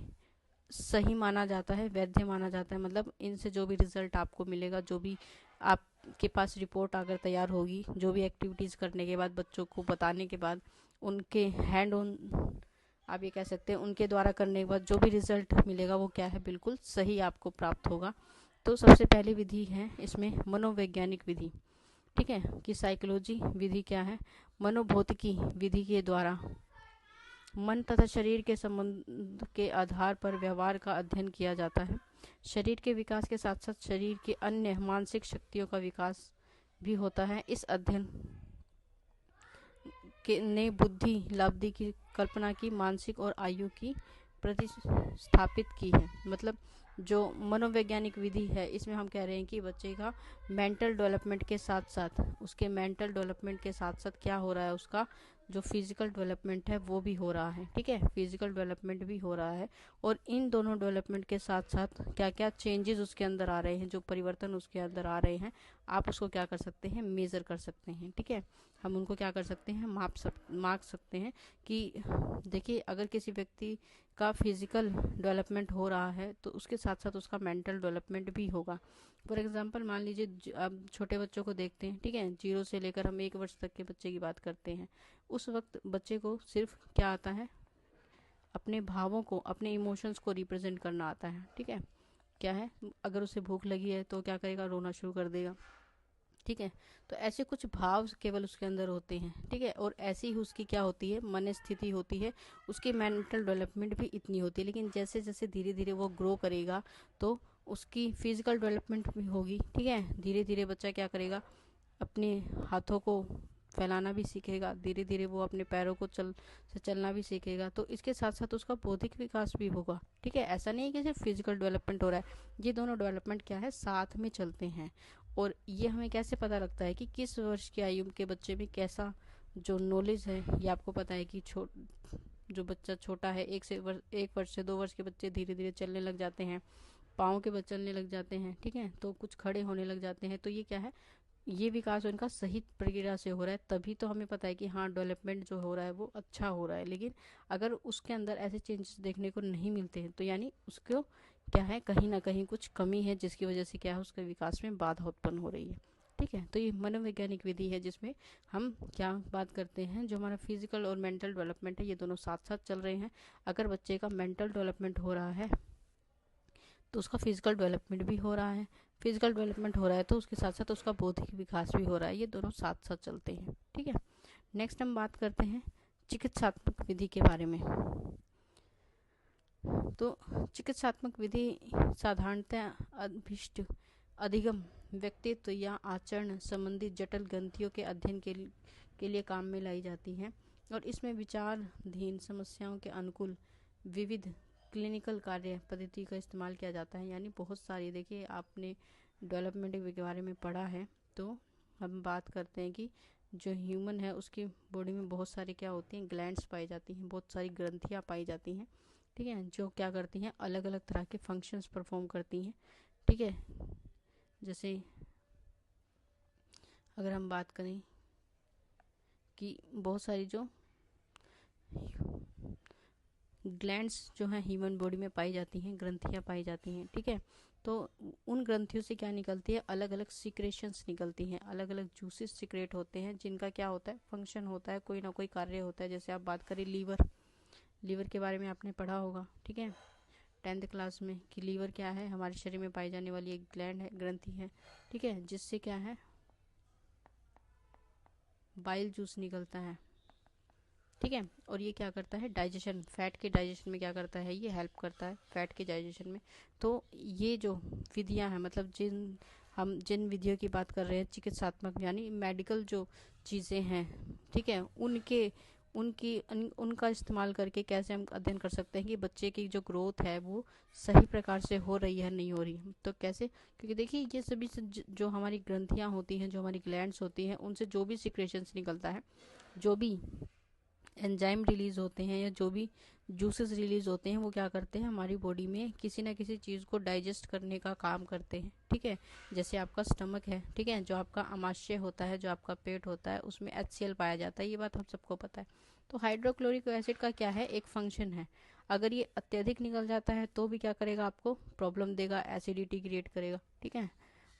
सही माना जाता है, वैध माना जाता है। मतलब इनसे जो भी रिजल्ट आपको मिलेगा, जो भी आपके पास रिपोर्ट अगर तैयार होगी, जो भी एक्टिविटीज़ करने के बाद, बच्चों को बताने के बाद, उनके हैंड ऑन, आप ये कह सकते हैं उनके द्वारा करने के बाद जो भी रिजल्ट मिलेगा वो क्या है, बिल्कुल सही आपको प्राप्त होगा। तो सबसे पहली विधि है इसमें मनोवैज्ञानिक विधि। ठीक है, कि साइकोलॉजी विधि क्या है, मनोभौतिकी विधि के द्वारा मन तथा शरीर के संबंध के आधार पर व्यवहार का अध्ययन किया जाता है। शरीर के विकास के साथ साथ शरीर के अन्य मानसिक शक्तियों का विकास भी होता है। इस अध्ययन ने बुद्धि लाब्धि की कल्पना की, मानसिक और आयु की प्रतिस्थापित की है। मतलब जो मनोवैज्ञानिक विधि है इसमें हम कह रहे हैं कि बच्चे का मेंटल डेवलपमेंट के साथ साथ, उसके मेंटल डेवलपमेंट के साथ साथ क्या हो रहा है, उसका जो फिजिकल डेवलपमेंट है वो भी हो रहा है। ठीक है, फिजिकल डेवलपमेंट भी हो रहा है, और इन दोनों डेवलपमेंट के साथ साथ क्या क्या चेंजेस उसके अंदर आ रहे हैं, जो परिवर्तन उसके अंदर आ रहे हैं, आप उसको क्या कर सकते हैं, मेज़र कर सकते हैं। ठीक है, हम उनको क्या कर सकते हैं, माप सकते हैं कि देखिए अगर किसी व्यक्ति का फिजिकल डेवलपमेंट हो रहा है तो उसके साथ साथ उसका मेंटल डेवलपमेंट भी होगा। फॉर एग्जांपल मान लीजिए अब छोटे बच्चों को देखते हैं, ठीक है, 0 से लेकर हम 1 वर्ष तक के बच्चे की बात करते हैं। उस वक्त बच्चे को सिर्फ क्या आता है, अपने भावों को, अपने इमोशंस को रिप्रेजेंट करना आता है। ठीक है, क्या है, अगर उसे भूख लगी है तो क्या करेगा, रोना शुरू कर देगा। ठीक है, तो ऐसे कुछ भाव केवल उसके अंदर होते हैं। ठीक है, और ऐसी ही उसकी क्या होती है, मन स्थिति होती है, उसकी मेंटल डेवलपमेंट भी इतनी होती है। लेकिन जैसे जैसे धीरे धीरे वो ग्रो करेगा तो उसकी फिजिकल डेवलपमेंट भी होगी। ठीक है, धीरे धीरे बच्चा क्या करेगा, अपने हाथों को फैलाना भी सीखेगा, धीरे धीरे वो अपने पैरों को चलना भी सीखेगा। तो इसके साथ साथ उसका बौद्धिक विकास भी होगा। ठीक है, ऐसा नहीं है कि सिर्फ फिजिकल डेवलपमेंट हो रहा है, ये दोनों डेवलपमेंट क्या है, साथ में चलते हैं। और ये हमें कैसे पता लगता है कि किस वर्ष की आयु के बच्चे में कैसा जो नॉलेज है, ये आपको पता है कि जो बच्चा छोटा है, 1 वर्ष से 2 वर्ष के बच्चे धीरे धीरे चलने लग जाते हैं, पाँव के बल चलने लग जाते हैं। ठीक है, तो कुछ खड़े होने लग जाते हैं। तो ये क्या है, ये विकास उनका सही प्रक्रिया से हो रहा है, तभी तो हमें पता है कि हाँ डेवलपमेंट जो हो रहा है वो अच्छा हो रहा है। लेकिन अगर उसके अंदर ऐसे चेंजेस देखने को नहीं मिलते हैं तो यानी उसको क्या है, कहीं ना कहीं कुछ कमी है, जिसकी वजह से क्या है, उसके विकास में बाधा उत्पन्न हो रही है। ठीक है, तो ये मनोवैज्ञानिक विधि है जिसमें हम क्या बात करते हैं, जो हमारा फिजिकल और मेंटल डेवलपमेंट है ये दोनों साथ साथ चल रहे हैं। अगर बच्चे का मेंटल डेवलपमेंट हो रहा है तो उसका फिजिकल डेवलपमेंट भी हो रहा है, फिजिकल डेवलपमेंट हो रहा है तो उसके साथ साथ उसका बौद्धिक विकास भी हो रहा है, ये दोनों साथ साथ चलते हैं। ठीक है, नेक्स्ट हम बात करते हैं चिकित्सात्मक विधि के बारे में। तो चिकित्सात्मक विधि साधारणतः अभिष्ट अधिगम व्यक्तित्व या आचरण संबंधी जटिल ग्रंथियों के अध्ययन के लिए काम में लाई जाती हैं, और इसमें विचाराधीन समस्याओं के अनुकूल विविध क्लिनिकल कार्य पद्धति का इस्तेमाल किया जाता है। यानी बहुत सारी, देखिए आपने डेवलपमेंट के बारे में पढ़ा है, तो हम बात करते हैं कि जो ह्यूमन है उसकी बॉडी में बहुत सारी क्या होती हैं, ग्लैंड्स पाई जाती हैं, बहुत सारी ग्रंथियाँ पाई जाती हैं। ठीक है, जो क्या करती हैं, अलग अलग तरह के फंक्शंस परफॉर्म करती हैं। ठीक है, जैसे अगर हम बात करें कि बहुत सारी जो ग्लैंड्स जो हैं ह्यूमन बॉडी में पाई जाती हैं, ग्रंथियाँ पाई जाती हैं। ठीक है, तो उन ग्रंथियों से क्या निकलती है, अलग अलग सिक्रेशंस निकलती हैं, अलग अलग जूसेस सिक्रेट होते हैं, जिनका क्या होता है, फंक्शन होता है, कोई ना कोई कार्य होता है। जैसे आप बात करें लीवर के बारे में आपने पढ़ा होगा। ठीक है, 10th क्लास में, कि लीवर क्या है, हमारे शरीर में पाई जाने वाली एक ग्लैंड है, ग्रंथि है। ठीक है, जिससे क्या है, बाइल जूस निकलता है। ठीक है, और ये क्या करता है, डाइजेशन, फैट के डाइजेशन में क्या करता है, ये हेल्प करता है फैट के डाइजेशन में। तो ये जो विधियां हैं, मतलब जिन विधियों की बात कर रहे हैं, चिकित्सात्मक यानी मेडिकल जो चीज़ें हैं, ठीक है, उनका इस्तेमाल करके कैसे हम अध्ययन कर सकते हैं कि बच्चे की जो ग्रोथ है वो सही प्रकार से हो रही है नहीं हो रही है। तो कैसे, क्योंकि देखिए ये सभी जो हमारी ग्रंथियां होती हैं, जो हमारी ग्लैंड्स होती हैं, उनसे जो भी सिक्रेशंस निकलता है, जो भी एंजाइम रिलीज होते हैं या जो भी जूसेस रिलीज होते हैं, वो क्या करते हैं, हमारी बॉडी में किसी ना किसी चीज़ को डाइजेस्ट करने का काम करते हैं। ठीक है, जैसे आपका स्टमक है, ठीक है, जो आपका आमाशय होता है, जो आपका पेट होता है, उसमें HCl पाया जाता है, ये बात हम सबको पता है। तो हाइड्रोक्लोरिक एसिड का क्या है, एक फंक्शन है। अगर ये अत्यधिक निकल जाता है तो भी क्या करेगा, आपको प्रॉब्लम देगा, एसिडिटी क्रिएट करेगा। ठीक है,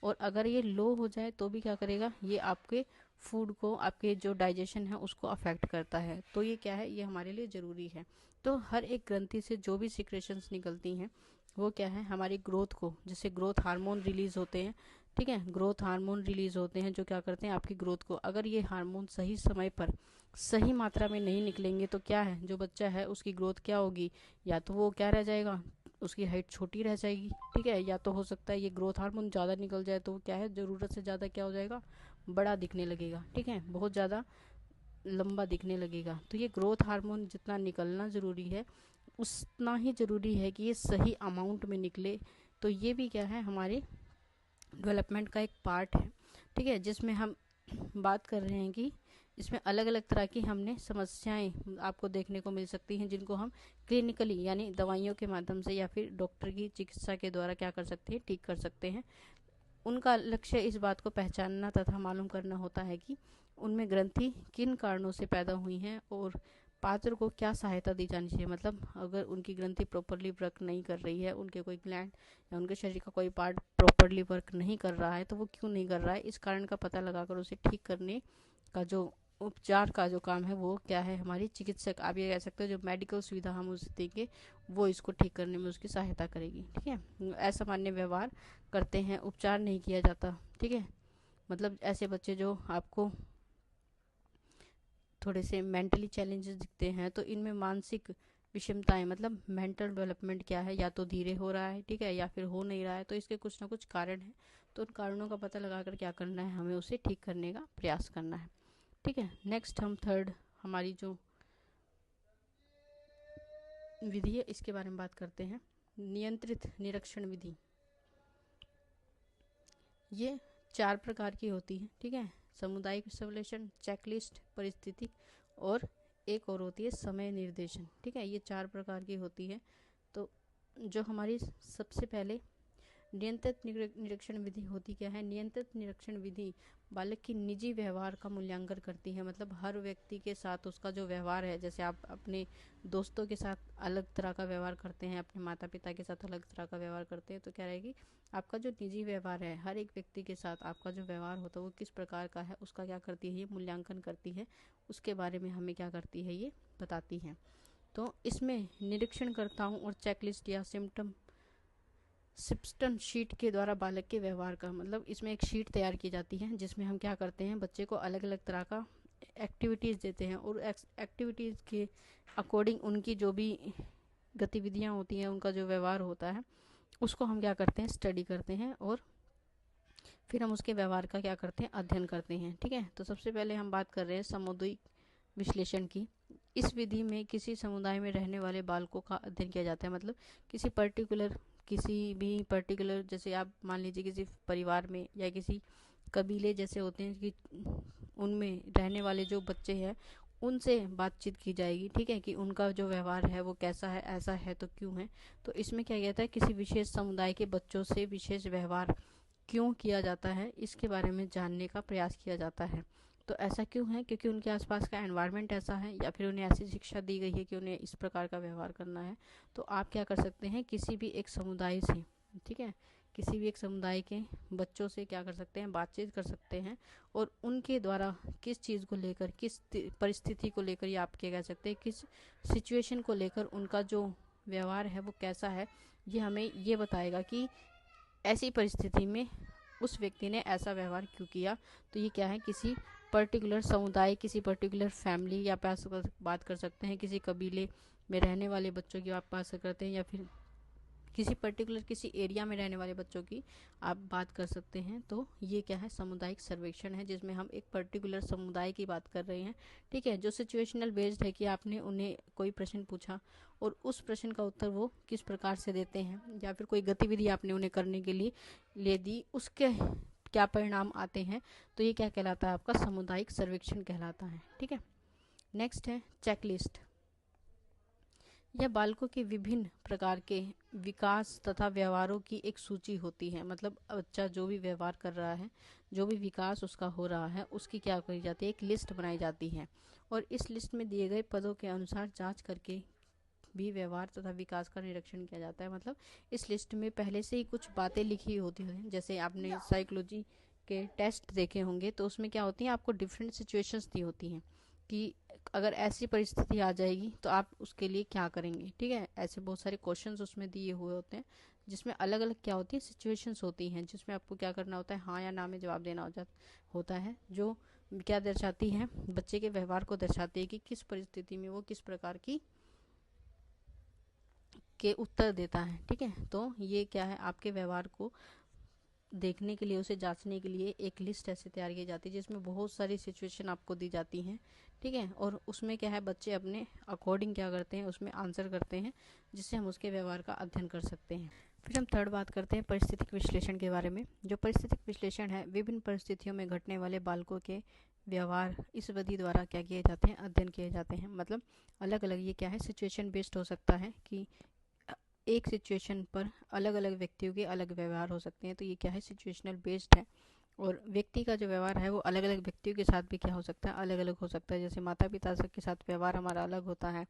और अगर ये लो हो जाए तो भी क्या करेगा, ये आपके फूड को, आपके जो डाइजेशन है उसको अफेक्ट करता है। तो ये क्या है, ये हमारे लिए ज़रूरी है। तो हर एक ग्रंथि से जो भी सिक्रेशंस निकलती हैं वो क्या है, हमारी ग्रोथ को, जैसे ग्रोथ हार्मोन रिलीज होते हैं। ठीक है, ग्रोथ हार्मोन रिलीज होते हैं जो क्या करते हैं, आपकी ग्रोथ को, अगर ये हार्मोन सही समय पर सही मात्रा में नहीं निकलेंगे तो क्या है, जो बच्चा है उसकी ग्रोथ क्या होगी, या तो वो क्या रह जाएगा, उसकी हाइट छोटी रह जाएगी। ठीक है, या तो हो सकता है ये ग्रोथ हार्मोन ज़्यादा निकल जाए तो क्या है, ज़रूरत से ज़्यादा क्या हो जाएगा, बड़ा दिखने लगेगा। ठीक है, बहुत ज़्यादा लंबा दिखने लगेगा। तो ये ग्रोथ हार्मोन जितना निकलना ज़रूरी है, उतना ही ज़रूरी है कि ये सही अमाउंट में निकले। तो ये भी क्या है, हमारे डेवलपमेंट का एक पार्ट है। ठीक है, जिसमें हम बात कर रहे हैं कि इसमें अलग अलग तरह की हमने समस्याएं आपको देखने को मिल सकती हैं, जिनको हम क्लिनिकली यानी दवाइयों के माध्यम से या फिर डॉक्टर की चिकित्सा के द्वारा क्या कर सकते हैं, ठीक कर सकते हैं। उनका लक्ष्य इस बात को पहचानना तथा मालूम करना होता है कि उनमें ग्रंथि किन कारणों से पैदा हुई हैं और पात्र को क्या सहायता दी जानी चाहिए। मतलब अगर उनकी ग्रंथि प्रॉपरली वर्क नहीं कर रही है, उनके कोई ग्लैंड या उनके शरीर का कोई पार्ट प्रॉपरली वर्क नहीं कर रहा है, तो वो क्यों नहीं कर रहा है, इस कारण का पता लगाकर उसे ठीक करने का जो उपचार का जो काम है वो क्या है, हमारी चिकित्सक, आप ये कह सकते हो जो मेडिकल सुविधा हम उसे देंगे वो इसको ठीक करने में उसकी सहायता करेगी। ठीक है, असामान्य व्यवहार करते हैं, उपचार नहीं किया जाता। ठीक है, मतलब ऐसे बच्चे जो आपको थोड़े से मेंटली चैलेंजेस दिखते हैं, तो इनमें मानसिक विषमताएं, मतलब मेंटल डेवलपमेंट क्या है, या तो धीरे हो रहा है, ठीक है, या फिर हो नहीं रहा है, तो इसके कुछ ना कुछ कारण है। तो उन कारणों का पता लगाकर क्या करना है, हमें उसे ठीक करने का प्रयास करना है। ठीक है, नेक्स्ट हम थर्ड हमारी जो विधि है इसके बारे में बात करते हैं, नियंत्रित निरीक्षण विधि। ये 4 प्रकार की होती है। ठीक है, सामुदायिक विश्लेषण, चेकलिस्ट, परिस्थिति और एक और होती है समय निर्देशन। ठीक है, ये 4 प्रकार की होती है। तो जो हमारी सबसे पहले नियंत्रित निरीक्षण विधि होती क्या है? नियंत्रित निरीक्षण विधि बालक की निजी व्यवहार का मूल्यांकन करती है। मतलब हर व्यक्ति के साथ उसका जो व्यवहार है, जैसे आप अपने दोस्तों के साथ अलग तरह का व्यवहार करते हैं, अपने माता पिता के साथ अलग तरह का व्यवहार करते हैं, तो क्या रहेगी, आपका जो निजी व्यवहार है, हर एक व्यक्ति के साथ आपका जो व्यवहार होता है वो किस प्रकार का है, उसका क्या करती है, ये मूल्यांकन करती है। उसके बारे में हमें क्या करती है, ये बताती है। तो इसमें निरीक्षण करता हूँ और चेकलिस्ट या सिम्पटन शीट के द्वारा बालक के व्यवहार का, मतलब इसमें एक शीट तैयार की जाती है जिसमें हम क्या करते हैं, बच्चे को अलग अलग तरह का एक्टिविटीज़ देते हैं और एक्टिविटीज़ के अकॉर्डिंग उनकी जो भी गतिविधियाँ होती हैं, उनका जो व्यवहार होता है, उसको हम क्या करते हैं, स्टडी करते हैं और फिर हम उसके व्यवहार का क्या करते हैं, अध्ययन करते हैं। ठीक है, तो सबसे पहले हम बात कर रहे हैं सामुदायिक विश्लेषण की। इस विधि में किसी समुदाय में रहने वाले बालकों का अध्ययन किया जाता है। मतलब किसी भी पर्टिकुलर, जैसे आप मान लीजिए किसी परिवार में या किसी कबीले जैसे होते हैं कि उनमें रहने वाले जो बच्चे हैं उनसे बातचीत की जाएगी। ठीक है, कि उनका जो व्यवहार है वो कैसा है, ऐसा है तो क्यों है। तो इसमें क्या कहता है, किसी विशेष समुदाय के बच्चों से विशेष व्यवहार क्यों किया जाता है, इसके बारे में जानने का प्रयास किया जाता है। तो ऐसा क्यों है, क्योंकि उनके आसपास का एनवायरनमेंट ऐसा है या फिर उन्हें ऐसी शिक्षा दी गई है कि उन्हें इस प्रकार का व्यवहार करना है। तो आप क्या कर सकते हैं, किसी भी एक समुदाय से, ठीक है, किसी भी एक समुदाय के बच्चों से क्या कर सकते हैं, बातचीत कर सकते हैं और उनके द्वारा किस चीज़ को लेकर, किस परिस्थिति को लेकर, या आप क्या कह सकते हैं किस सिचुएशन को लेकर उनका जो व्यवहार है वो कैसा है, ये हमें ये बताएगा कि ऐसी परिस्थिति में उस व्यक्ति ने ऐसा व्यवहार क्यों किया। तो ये क्या है, किसी पर्टिकुलर समुदाय, किसी पर्टिकुलर फैमिली, या बात कर सकते हैं किसी कबीले में रहने वाले बच्चों की आप बात करते हैं, या फिर किसी पर्टिकुलर किसी एरिया में रहने वाले बच्चों की आप बात कर सकते हैं। तो ये क्या है, सामुदायिक सर्वेक्षण है, जिसमें हम एक पर्टिकुलर समुदाय की बात कर रहे हैं। ठीक है, जो सिचुएशनल बेस्ड है कि आपने उन्हें कोई प्रश्न पूछा और उस प्रश्न का उत्तर वो किस प्रकार से देते हैं, या फिर कोई गतिविधि आपने उन्हें करने के लिए ले दी, उसके क्या परिणाम आते हैं। तो ये क्या कहलाता है, आपका सामुदायिक सर्वेक्षण कहलाता है। ठीक है, नेक्स्ट है चेकलिस्ट। यह बालकों के विभिन्न प्रकार के विकास तथा व्यवहारों की एक सूची होती है। मतलब बच्चा जो भी व्यवहार कर रहा है, जो भी विकास उसका हो रहा है, उसकी क्या करी जाती है, एक लिस्ट बनाई जाती है और इस लिस्ट में दिए गए पदों के अनुसार जांच करके भी व्यवहार तथा विकास का निरीक्षण किया जाता है। मतलब इस लिस्ट में पहले से ही कुछ बातें लिखी होती हैं। जैसे आपने साइकोलॉजी के टेस्ट देखे होंगे तो उसमें क्या होती है, आपको डिफरेंट सिचुएशंस दी होती हैं कि अगर ऐसी परिस्थिति आ जाएगी तो आप उसके लिए क्या करेंगे। ठीक है, ऐसे बहुत सारे क्वेश्चंस उसमें दिए हुए होते हैं जिसमें अलग अलग क्या होती है, सिचुएशंस होती हैं, जिसमें आपको क्या करना होता है, हाँ या ना में जवाब देना होता है, जो क्या दर्शाती है, बच्चे के व्यवहार को दर्शाती है कि किस परिस्थिति में वो किस प्रकार की के उत्तर देता है। ठीक है, तो ये क्या है, आपके व्यवहार को देखने के लिए, उसे जांचने के लिए एक लिस्ट ऐसे तैयार की जाती है जिसमें बहुत सारी सिचुएशन आपको दी जाती हैं। ठीक है, और उसमें क्या है, बच्चे अपने अकॉर्डिंग क्या करते हैं, उसमें आंसर करते हैं, जिससे हम उसके व्यवहार का अध्ययन कर सकते हैं। फिर हम थर्ड बात करते हैं परिस्थितिक विश्लेषण के बारे में। जो परिस्थितिक विश्लेषण है, विभिन्न परिस्थितियों में घटने वाले बालकों के व्यवहार इस विधि द्वारा क्या किए जाते हैं, अध्ययन किए जाते हैं। मतलब अलग अलग, ये क्या है, सिचुएशन बेस्ड हो सकता है कि एक सिचुएशन पर अलग अलग व्यक्तियों के अलग व्यवहार हो सकते हैं। तो ये क्या है, सिचुएशनल बेस्ड है। और व्यक्ति का जो व्यवहार है वो अलग अलग व्यक्तियों के साथ भी क्या हो सकता है, अलग अलग हो सकता है। जैसे माता पिता के साथ व्यवहार हमारा अलग होता है,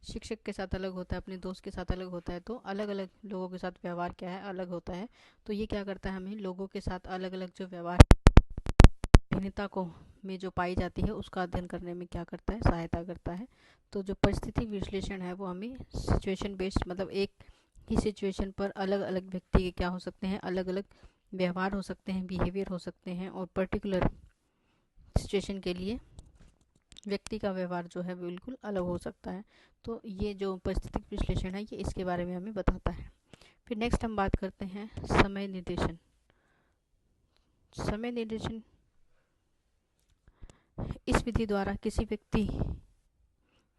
शिक्षक के साथ अलग होता है, अपने दोस्त के साथ अलग होता है। तो अलग अलग लोगों के साथ व्यवहार क्या है, अलग होता है। तो ये क्या करता है, हमें लोगों के साथ अलग अलग जो व्यवहार भिन्नता को में जो पाई जाती है उसका अध्ययन करने में क्या करता है, सहायता करता है। तो जो परिस्थिति विश्लेषण है वो हमें सिचुएशन बेस्ड, मतलब एक ही सिचुएशन पर अलग अलग व्यक्ति के क्या हो सकते हैं, अलग अलग व्यवहार हो सकते हैं, बिहेवियर हो सकते हैं, और पर्टिकुलर सिचुएशन के लिए व्यक्ति का व्यवहार जो है बिल्कुल अलग हो सकता है। तो ये जो परिस्थितिक विश्लेषण है ये इसके बारे में हमें बताता है। फिर नेक्स्ट हम बात करते हैं समय निर्देशन। समय निर्देशन इस विधि द्वारा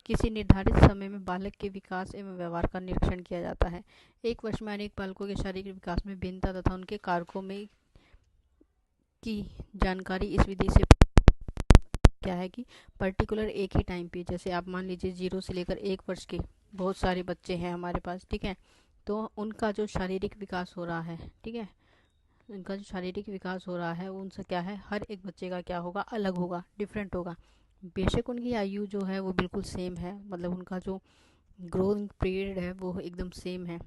किसी निर्धारित समय में बालक के विकास एवं व्यवहार का निरीक्षण किया जाता है। एक वर्ष में अनेक बालकों के शारीरिक विकास में भिन्नता तथा उनके कारकों में की जानकारी इस विधि से क्या है कि पर्टिकुलर एक ही टाइम पे, जैसे आप मान लीजिए 0 से लेकर 1 वर्ष के बहुत सारे बच्चे हैं हमारे पास। ठीक है, तो उनका जो शारीरिक विकास हो रहा है, ठीक है, उनका जो शारीरिक विकास हो रहा है उनसे क्या है, हर एक बच्चे का क्या होगा, अलग होगा, डिफरेंट होगा। बेशक उनकी आयु जो है वो बिल्कुल सेम है, मतलब उनका जो ग्रोइंग पीरियड है वो एकदम सेम है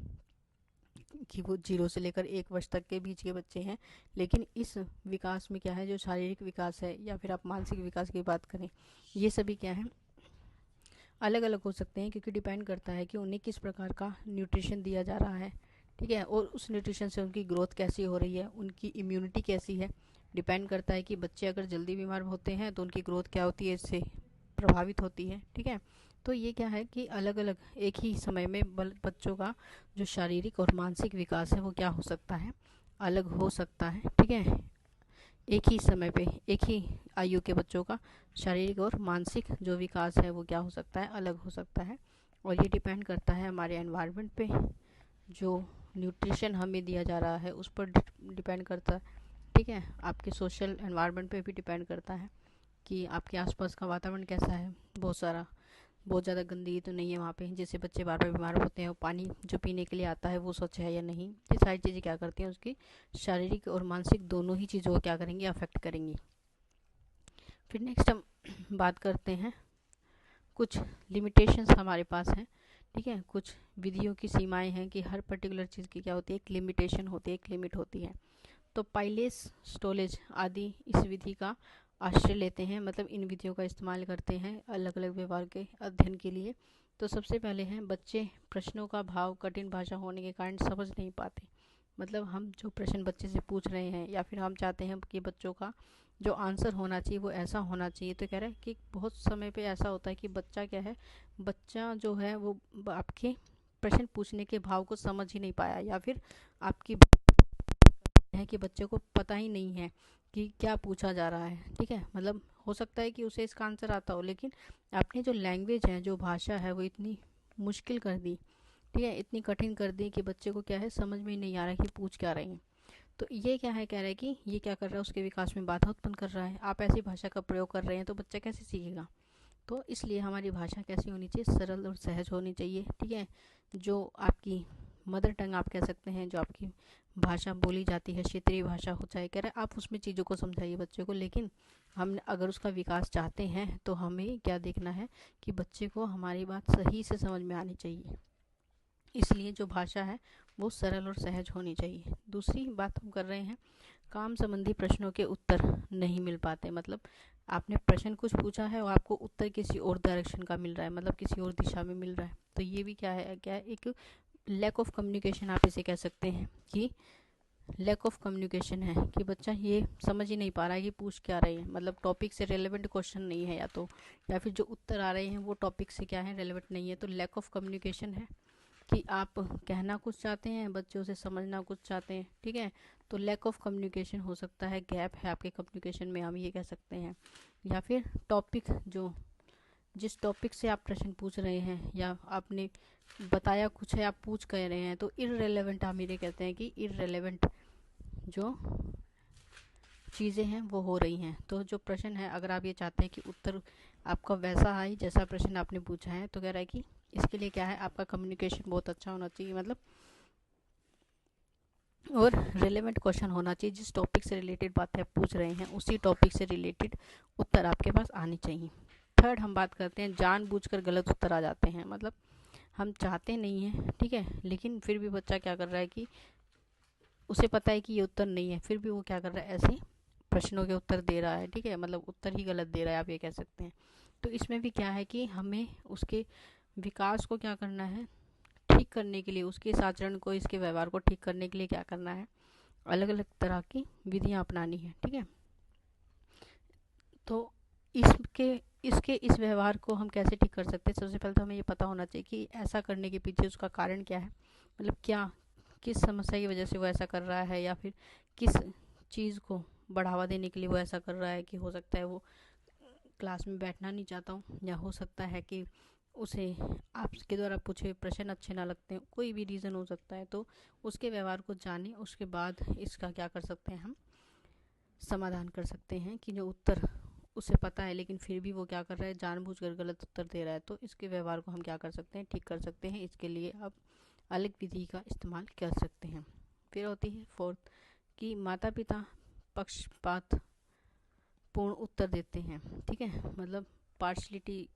कि वो 0 से लेकर 1 वर्ष तक के बीच के बच्चे हैं, लेकिन इस विकास में क्या है, जो शारीरिक विकास है या फिर आप मानसिक विकास की बात करें, ये सभी क्या है, अलग अलग हो सकते हैं, क्योंकि डिपेंड करता है कि उन्हें किस प्रकार का न्यूट्रिशन दिया जा रहा है, ठीक है, और उस न्यूट्रिशन से उनकी ग्रोथ कैसी हो रही है, उनकी इम्यूनिटी कैसी है। डिपेंड करता है कि बच्चे अगर जल्दी बीमार होते हैं तो उनकी ग्रोथ क्या होती है, इससे प्रभावित होती है, ठीक है। तो ये क्या है कि अलग अलग एक ही समय में बच्चों का जो शारीरिक और मानसिक विकास है वो क्या हो सकता है, अलग हो सकता है, ठीक है। एक ही समय पे एक ही आयु के बच्चों का शारीरिक और मानसिक जो विकास है वो क्या हो सकता है, अलग हो सकता है। और ये डिपेंड करता है हमारे एनवायरनमेंट पे, जो न्यूट्रिशन हमें दिया जा रहा है उस पर डिपेंड करता है, ठीक है। आपके सोशल एनवायरनमेंट पे भी डिपेंड करता है कि आपके आसपास का वातावरण कैसा है, बहुत ज़्यादा गंदगी तो नहीं है वहाँ पे जिससे बच्चे बार बार बीमार होते हैं, और पानी जो पीने के लिए आता है वो स्वच्छ है या नहीं, ये सारी चीज़ें क्या करती हैं, उसकी शारीरिक और मानसिक दोनों ही चीज़ों को क्या करेंगी, अफेक्ट करेंगी। फिर नेक्स्ट हम बात करते हैं, कुछ लिमिटेशंस हमारे पास हैं, ठीक है, कुछ विधियों की सीमाएं हैं कि हर पर्टिकुलर चीज़ की क्या होती है, एक लिमिटेशन होती है, एक लिमिट होती है। तो पाइलेस, स्टोलेज आदि इस विधि का आश्रय लेते हैं, मतलब इन विधियों का इस्तेमाल करते हैं अलग अलग व्यवहार के अध्ययन के लिए। तो सबसे पहले हैं, बच्चे प्रश्नों का भाव कठिन भाषा होने के कारण समझ नहीं पाते, मतलब हम जो प्रश्न बच्चे से पूछ रहे हैं या फिर हम चाहते हैं कि बच्चों का जो आंसर होना चाहिए वो ऐसा होना चाहिए, तो कह रहे हैं कि बहुत समय पे ऐसा होता है कि बच्चा क्या है, बच्चा जो है वो आपके प्रश्न पूछने के भाव को समझ ही नहीं पाया, या फिर आपकी है कि बच्चे को पता ही नहीं है कि क्या पूछा जा रहा है, ठीक है। मतलब हो सकता है कि उसे इसका आंसर आता हो, लेकिन आपने जो लैंग्वेज है, जो भाषा है वो इतनी मुश्किल कर दी, ठीक है, इतनी कठिन कर दी कि बच्चे को क्या है, समझ में ही नहीं आ रहा कि पूछ क्या रहे हैं। तो ये क्या है, कह रहा है कि ये क्या कर रहा है, उसके विकास में बाधा उत्पन्न कर रहा है। आप ऐसी भाषा का प्रयोग कर रहे हैं तो बच्चा कैसे सीखेगा। तो इसलिए हमारी भाषा कैसी होनी चाहिए, सरल और सहज होनी चाहिए, ठीक है। जो आपकी मदर टंग आप कह सकते हैं, जो आपकी भाषा बोली जाती है, क्षेत्रीय भाषा हो चाहे, कह रहे हैं आप उसमें चीज़ों को समझाइए बच्चे को, लेकिन हम अगर उसका विकास चाहते हैं तो हमें क्या देखना है कि बच्चे को हमारी बात सही से समझ में आनी चाहिए। इसलिए जो भाषा है वो सरल और सहज होनी चाहिए। दूसरी बात हम कर रहे हैं, काम संबंधी प्रश्नों के उत्तर नहीं मिल पाते, मतलब आपने प्रश्न कुछ पूछा है और आपको उत्तर किसी और डायरेक्शन का मिल रहा है, मतलब किसी और दिशा में मिल रहा है, तो ये भी क्या है, एक लैक ऑफ कम्युनिकेशन आप इसे कह सकते हैं कि लैक ऑफ कम्युनिकेशन है कि बच्चा ये समझ ही नहीं पा रहा है कि पूछ क्या रहे हैं, मतलब टॉपिक से रेलेवेंट क्वेश्चन नहीं है, या फिर जो उत्तर आ रहे हैं वो टॉपिक से क्या है, रेलेवेंट नहीं है। तो लैक ऑफ कम्युनिकेशन है कि आप कहना कुछ चाहते हैं, बच्चों से समझना कुछ चाहते हैं, ठीक है। तो लैक ऑफ कम्युनिकेशन हो सकता है, गैप है आपके कम्युनिकेशन में, हम ये कह सकते हैं। या फिर टॉपिक, जो जिस टॉपिक से आप प्रश्न पूछ रहे हैं या आपने बताया कुछ है, आप पूछ कह रहे हैं, तो इररेलेवेंट हम ये कहते हैं कि इररेलेवेंट जो चीज़ें हैं वो हो रही हैं। तो जो प्रश्न है, अगर आप ये चाहते हैं कि उत्तर आपका वैसा आए जैसा प्रश्न आपने पूछा है, तो कह रहा है कि इसके लिए क्या है, आपका कम्युनिकेशन बहुत अच्छा होना चाहिए, मतलब और रिलेवेंट क्वेश्चन होना चाहिए, जिस टॉपिक से रिलेटेड बातें आप पूछ रहे हैं उसी टॉपिक से रिलेटेड उत्तर आपके पास आनी चाहिए। थर्ड हम बात करते हैं, जानबूझकर गलत उत्तर आ जाते हैं, मतलब हम चाहते नहीं हैं, ठीक है, लेकिन फिर भी बच्चा क्या कर रहा है कि उसे पता है कि ये उत्तर नहीं है, फिर भी वो क्या कर रहा है, ऐसे प्रश्नों के उत्तर दे रहा है, ठीक है, मतलब उत्तर ही गलत दे रहा है, आप ये कह सकते हैं। तो इसमें भी क्या है कि हमें उसके विकास को क्या करना है, ठीक करने के लिए, उसके इस आचरण को, इसके व्यवहार को ठीक करने के लिए क्या करना है, अलग अलग तरह की विधियां अपनानी है, ठीक है। तो इसके इसके इस व्यवहार को हम कैसे ठीक कर सकते हैं, सबसे पहले तो हमें ये पता होना चाहिए कि ऐसा करने के पीछे उसका कारण क्या है, मतलब क्या, किस समस्या की वजह से वो ऐसा कर रहा है, या फिर किस चीज़ को बढ़ावा देने के लिए वो ऐसा कर रहा है, कि हो सकता है वो क्लास में बैठना नहीं चाहता हूँ, या हो सकता है कि उसे आपके द्वारा पूछे प्रश्न अच्छे ना लगते हैं, कोई भी रीज़न हो सकता है। तो उसके व्यवहार को जाने, उसके बाद इसका क्या कर सकते हैं, हम समाधान कर सकते हैं कि जो उत्तर उसे पता है लेकिन फिर भी वो क्या कर रहा है, जानबूझकर गलत उत्तर दे रहा है, तो इसके व्यवहार को हम क्या कर सकते हैं, ठीक कर सकते हैं। इसके लिए आप अलग विधि का इस्तेमाल कर सकते हैं। फिर होती है फोर्थ कि माता पिता पक्षपात पूर्ण उत्तर देते हैं। ठीक है, मतलब पार्शलिटी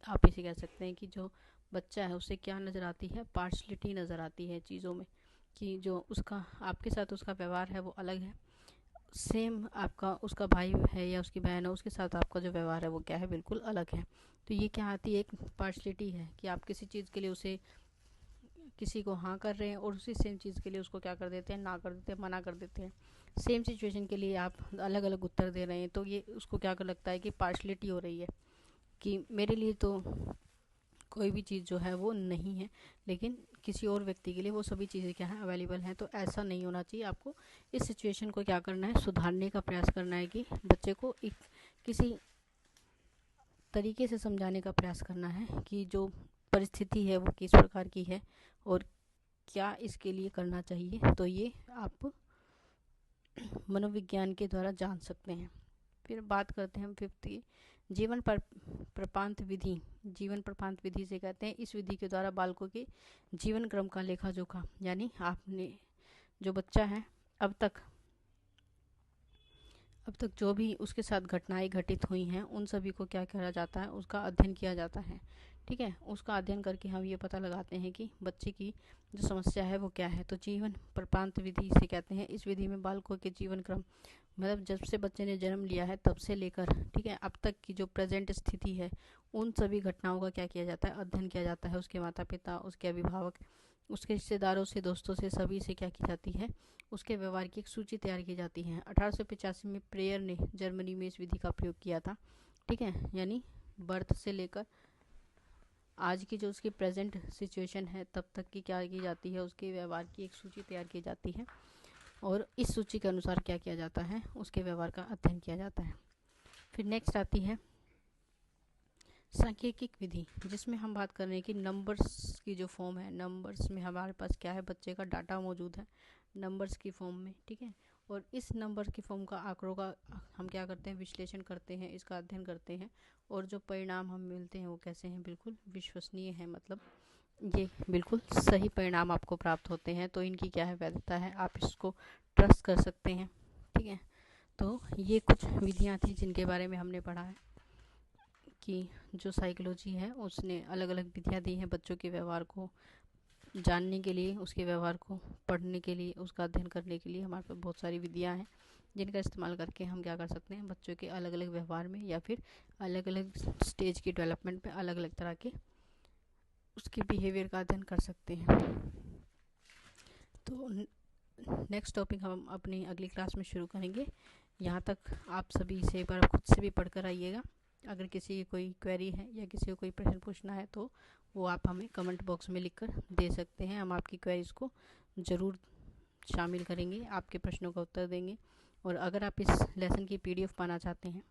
आप इसे कह सकते हैं कि जो बच्चा है उसे क्या नज़र आती है, पार्शलिटी नज़र आती है चीज़ों में, कि जो उसका आपके साथ उसका व्यवहार है वो अलग है, सेम आपका उसका भाई है या उसकी बहन है उसके साथ आपका जो व्यवहार है वो क्या है, बिल्कुल अलग है। तो ये क्या आती है, एक पार्शलिटी है कि आप किसी चीज़ के लिए उसे किसी को हाँ कर रहे हैं और उसी सेम चीज़ के लिए उसको क्या कर देते हैं, ना कर देते हैं, मना कर देते हैं। सेम सिचुएशन के लिए आप अलग अलग उत्तर दे रहे हैं, तो ये उसको क्या कर लगता है कि पार्शलिटी हो रही है, कि मेरे लिए तो कोई भी चीज़ जो है वो नहीं है, लेकिन किसी और व्यक्ति के लिए वो सभी चीज़ें क्या है, अवेलेबल हैं। तो ऐसा नहीं होना चाहिए। आपको इस सिचुएशन को क्या करना है, सुधारने का प्रयास करना है, कि बच्चे को एक किसी तरीके से समझाने का प्रयास करना है कि जो परिस्थिति है वो किस प्रकार की है और क्या इसके लिए करना चाहिए। तो ये आप मनोविज्ञान के द्वारा जान सकते हैं। फिर बात करते हैं हम फिफ्थ की जीवन प्रपांत विधि। जीवन प्रपांत विधि से कहते हैं इस विधि के द्वारा बालकों के जीवन क्रम का लेखा जोखा, यानी आपने जो बच्चा है अब तक जो भी उसके साथ घटनाएं घटित हुई हैं उन सभी को क्या करा जाता है, उसका अध्ययन किया जाता है। ठीक है, उसका अध्ययन करके हम ये पता लगाते हैं कि बच्चे की जो समस्या है वो क्या है। तो जीवन प्रपांत विधि से कहते हैं इस विधि में बालकों के जीवन क्रम, मतलब जब से बच्चे ने जन्म लिया है तब से लेकर, ठीक है, अब तक की जो प्रेजेंट स्थिति है उन सभी घटनाओं का क्या किया जाता है, अध्ययन किया जाता है। उसके माता पिता, उसके अभिभावक, उसके रिश्तेदारों से, दोस्तों से, सभी से क्या की जाती है, उसके व्यवहार की एक सूची तैयार की जाती है। 1885 में प्रेयर ने जर्मनी में इस विधि का प्रयोग किया था। ठीक है, यानी बर्थ से लेकर आज की जो उसकी प्रेजेंट सिचुएशन है तब तक की क्या की जाती है, उसके व्यवहार की एक सूची तैयार की जाती है और इस सूची के अनुसार क्या किया जाता है, उसके व्यवहार का अध्ययन किया जाता है। फिर नेक्स्ट आती है सांख्यिकीय विधि, जिसमें हम बात कर रहे हैं कि नंबर्स की जो फॉर्म है, नंबर्स में हमारे पास क्या है, बच्चे का डाटा मौजूद है नंबर्स की फॉर्म में। ठीक है, और इस नंबर की फॉर्म का आंकड़ों का हम क्या करते हैं, विश्लेषण करते हैं, इसका अध्ययन करते हैं और जो परिणाम हम मिलते हैं वो कैसे हैं, बिल्कुल विश्वसनीय है, मतलब ये बिल्कुल सही परिणाम आपको प्राप्त होते हैं। तो इनकी क्या है, वैधता है, आप इसको ट्रस्ट कर सकते हैं। ठीक है, तो ये कुछ विधियाँ थी जिनके बारे में हमने पढ़ा है कि जो साइकोलॉजी है उसने अलग अलग विधियाँ दी हैं बच्चों के व्यवहार को जानने के लिए, उसके व्यवहार को पढ़ने के लिए, उसका अध्ययन करने के लिए हमारे पास बहुत सारी विधियाँ हैं जिनका इस्तेमाल करके हम क्या कर सकते हैं, बच्चों के अलग अलग व्यवहार में या फिर अलग अलग स्टेज की डेवलपमेंट में अलग अलग तरह के उसके बिहेवियर का अध्ययन कर सकते हैं। तो नेक्स्ट टॉपिक हम अपनी अगली क्लास में शुरू करेंगे। यहाँ तक आप सभी से एक बार खुद से भी पढ़कर आइएगा। अगर किसी की कोई क्वेरी है या किसी को कोई प्रश्न पूछना है तो वो आप हमें कमेंट बॉक्स में लिखकर दे सकते हैं। हम आपकी क्वेरीज को ज़रूर शामिल करेंगे, आपके प्रश्नों का उत्तर देंगे। और अगर आप इस लेसन की PDF पाना चाहते हैं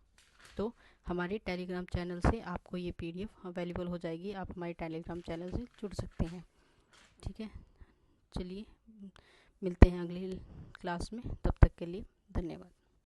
तो हमारे टेलीग्राम चैनल से आपको ये PDF अवेलेबल हो जाएगी। आप हमारे टेलीग्राम चैनल से जुड़ सकते हैं। ठीक है, चलिए मिलते हैं अगली क्लास में, तब तक के लिए धन्यवाद।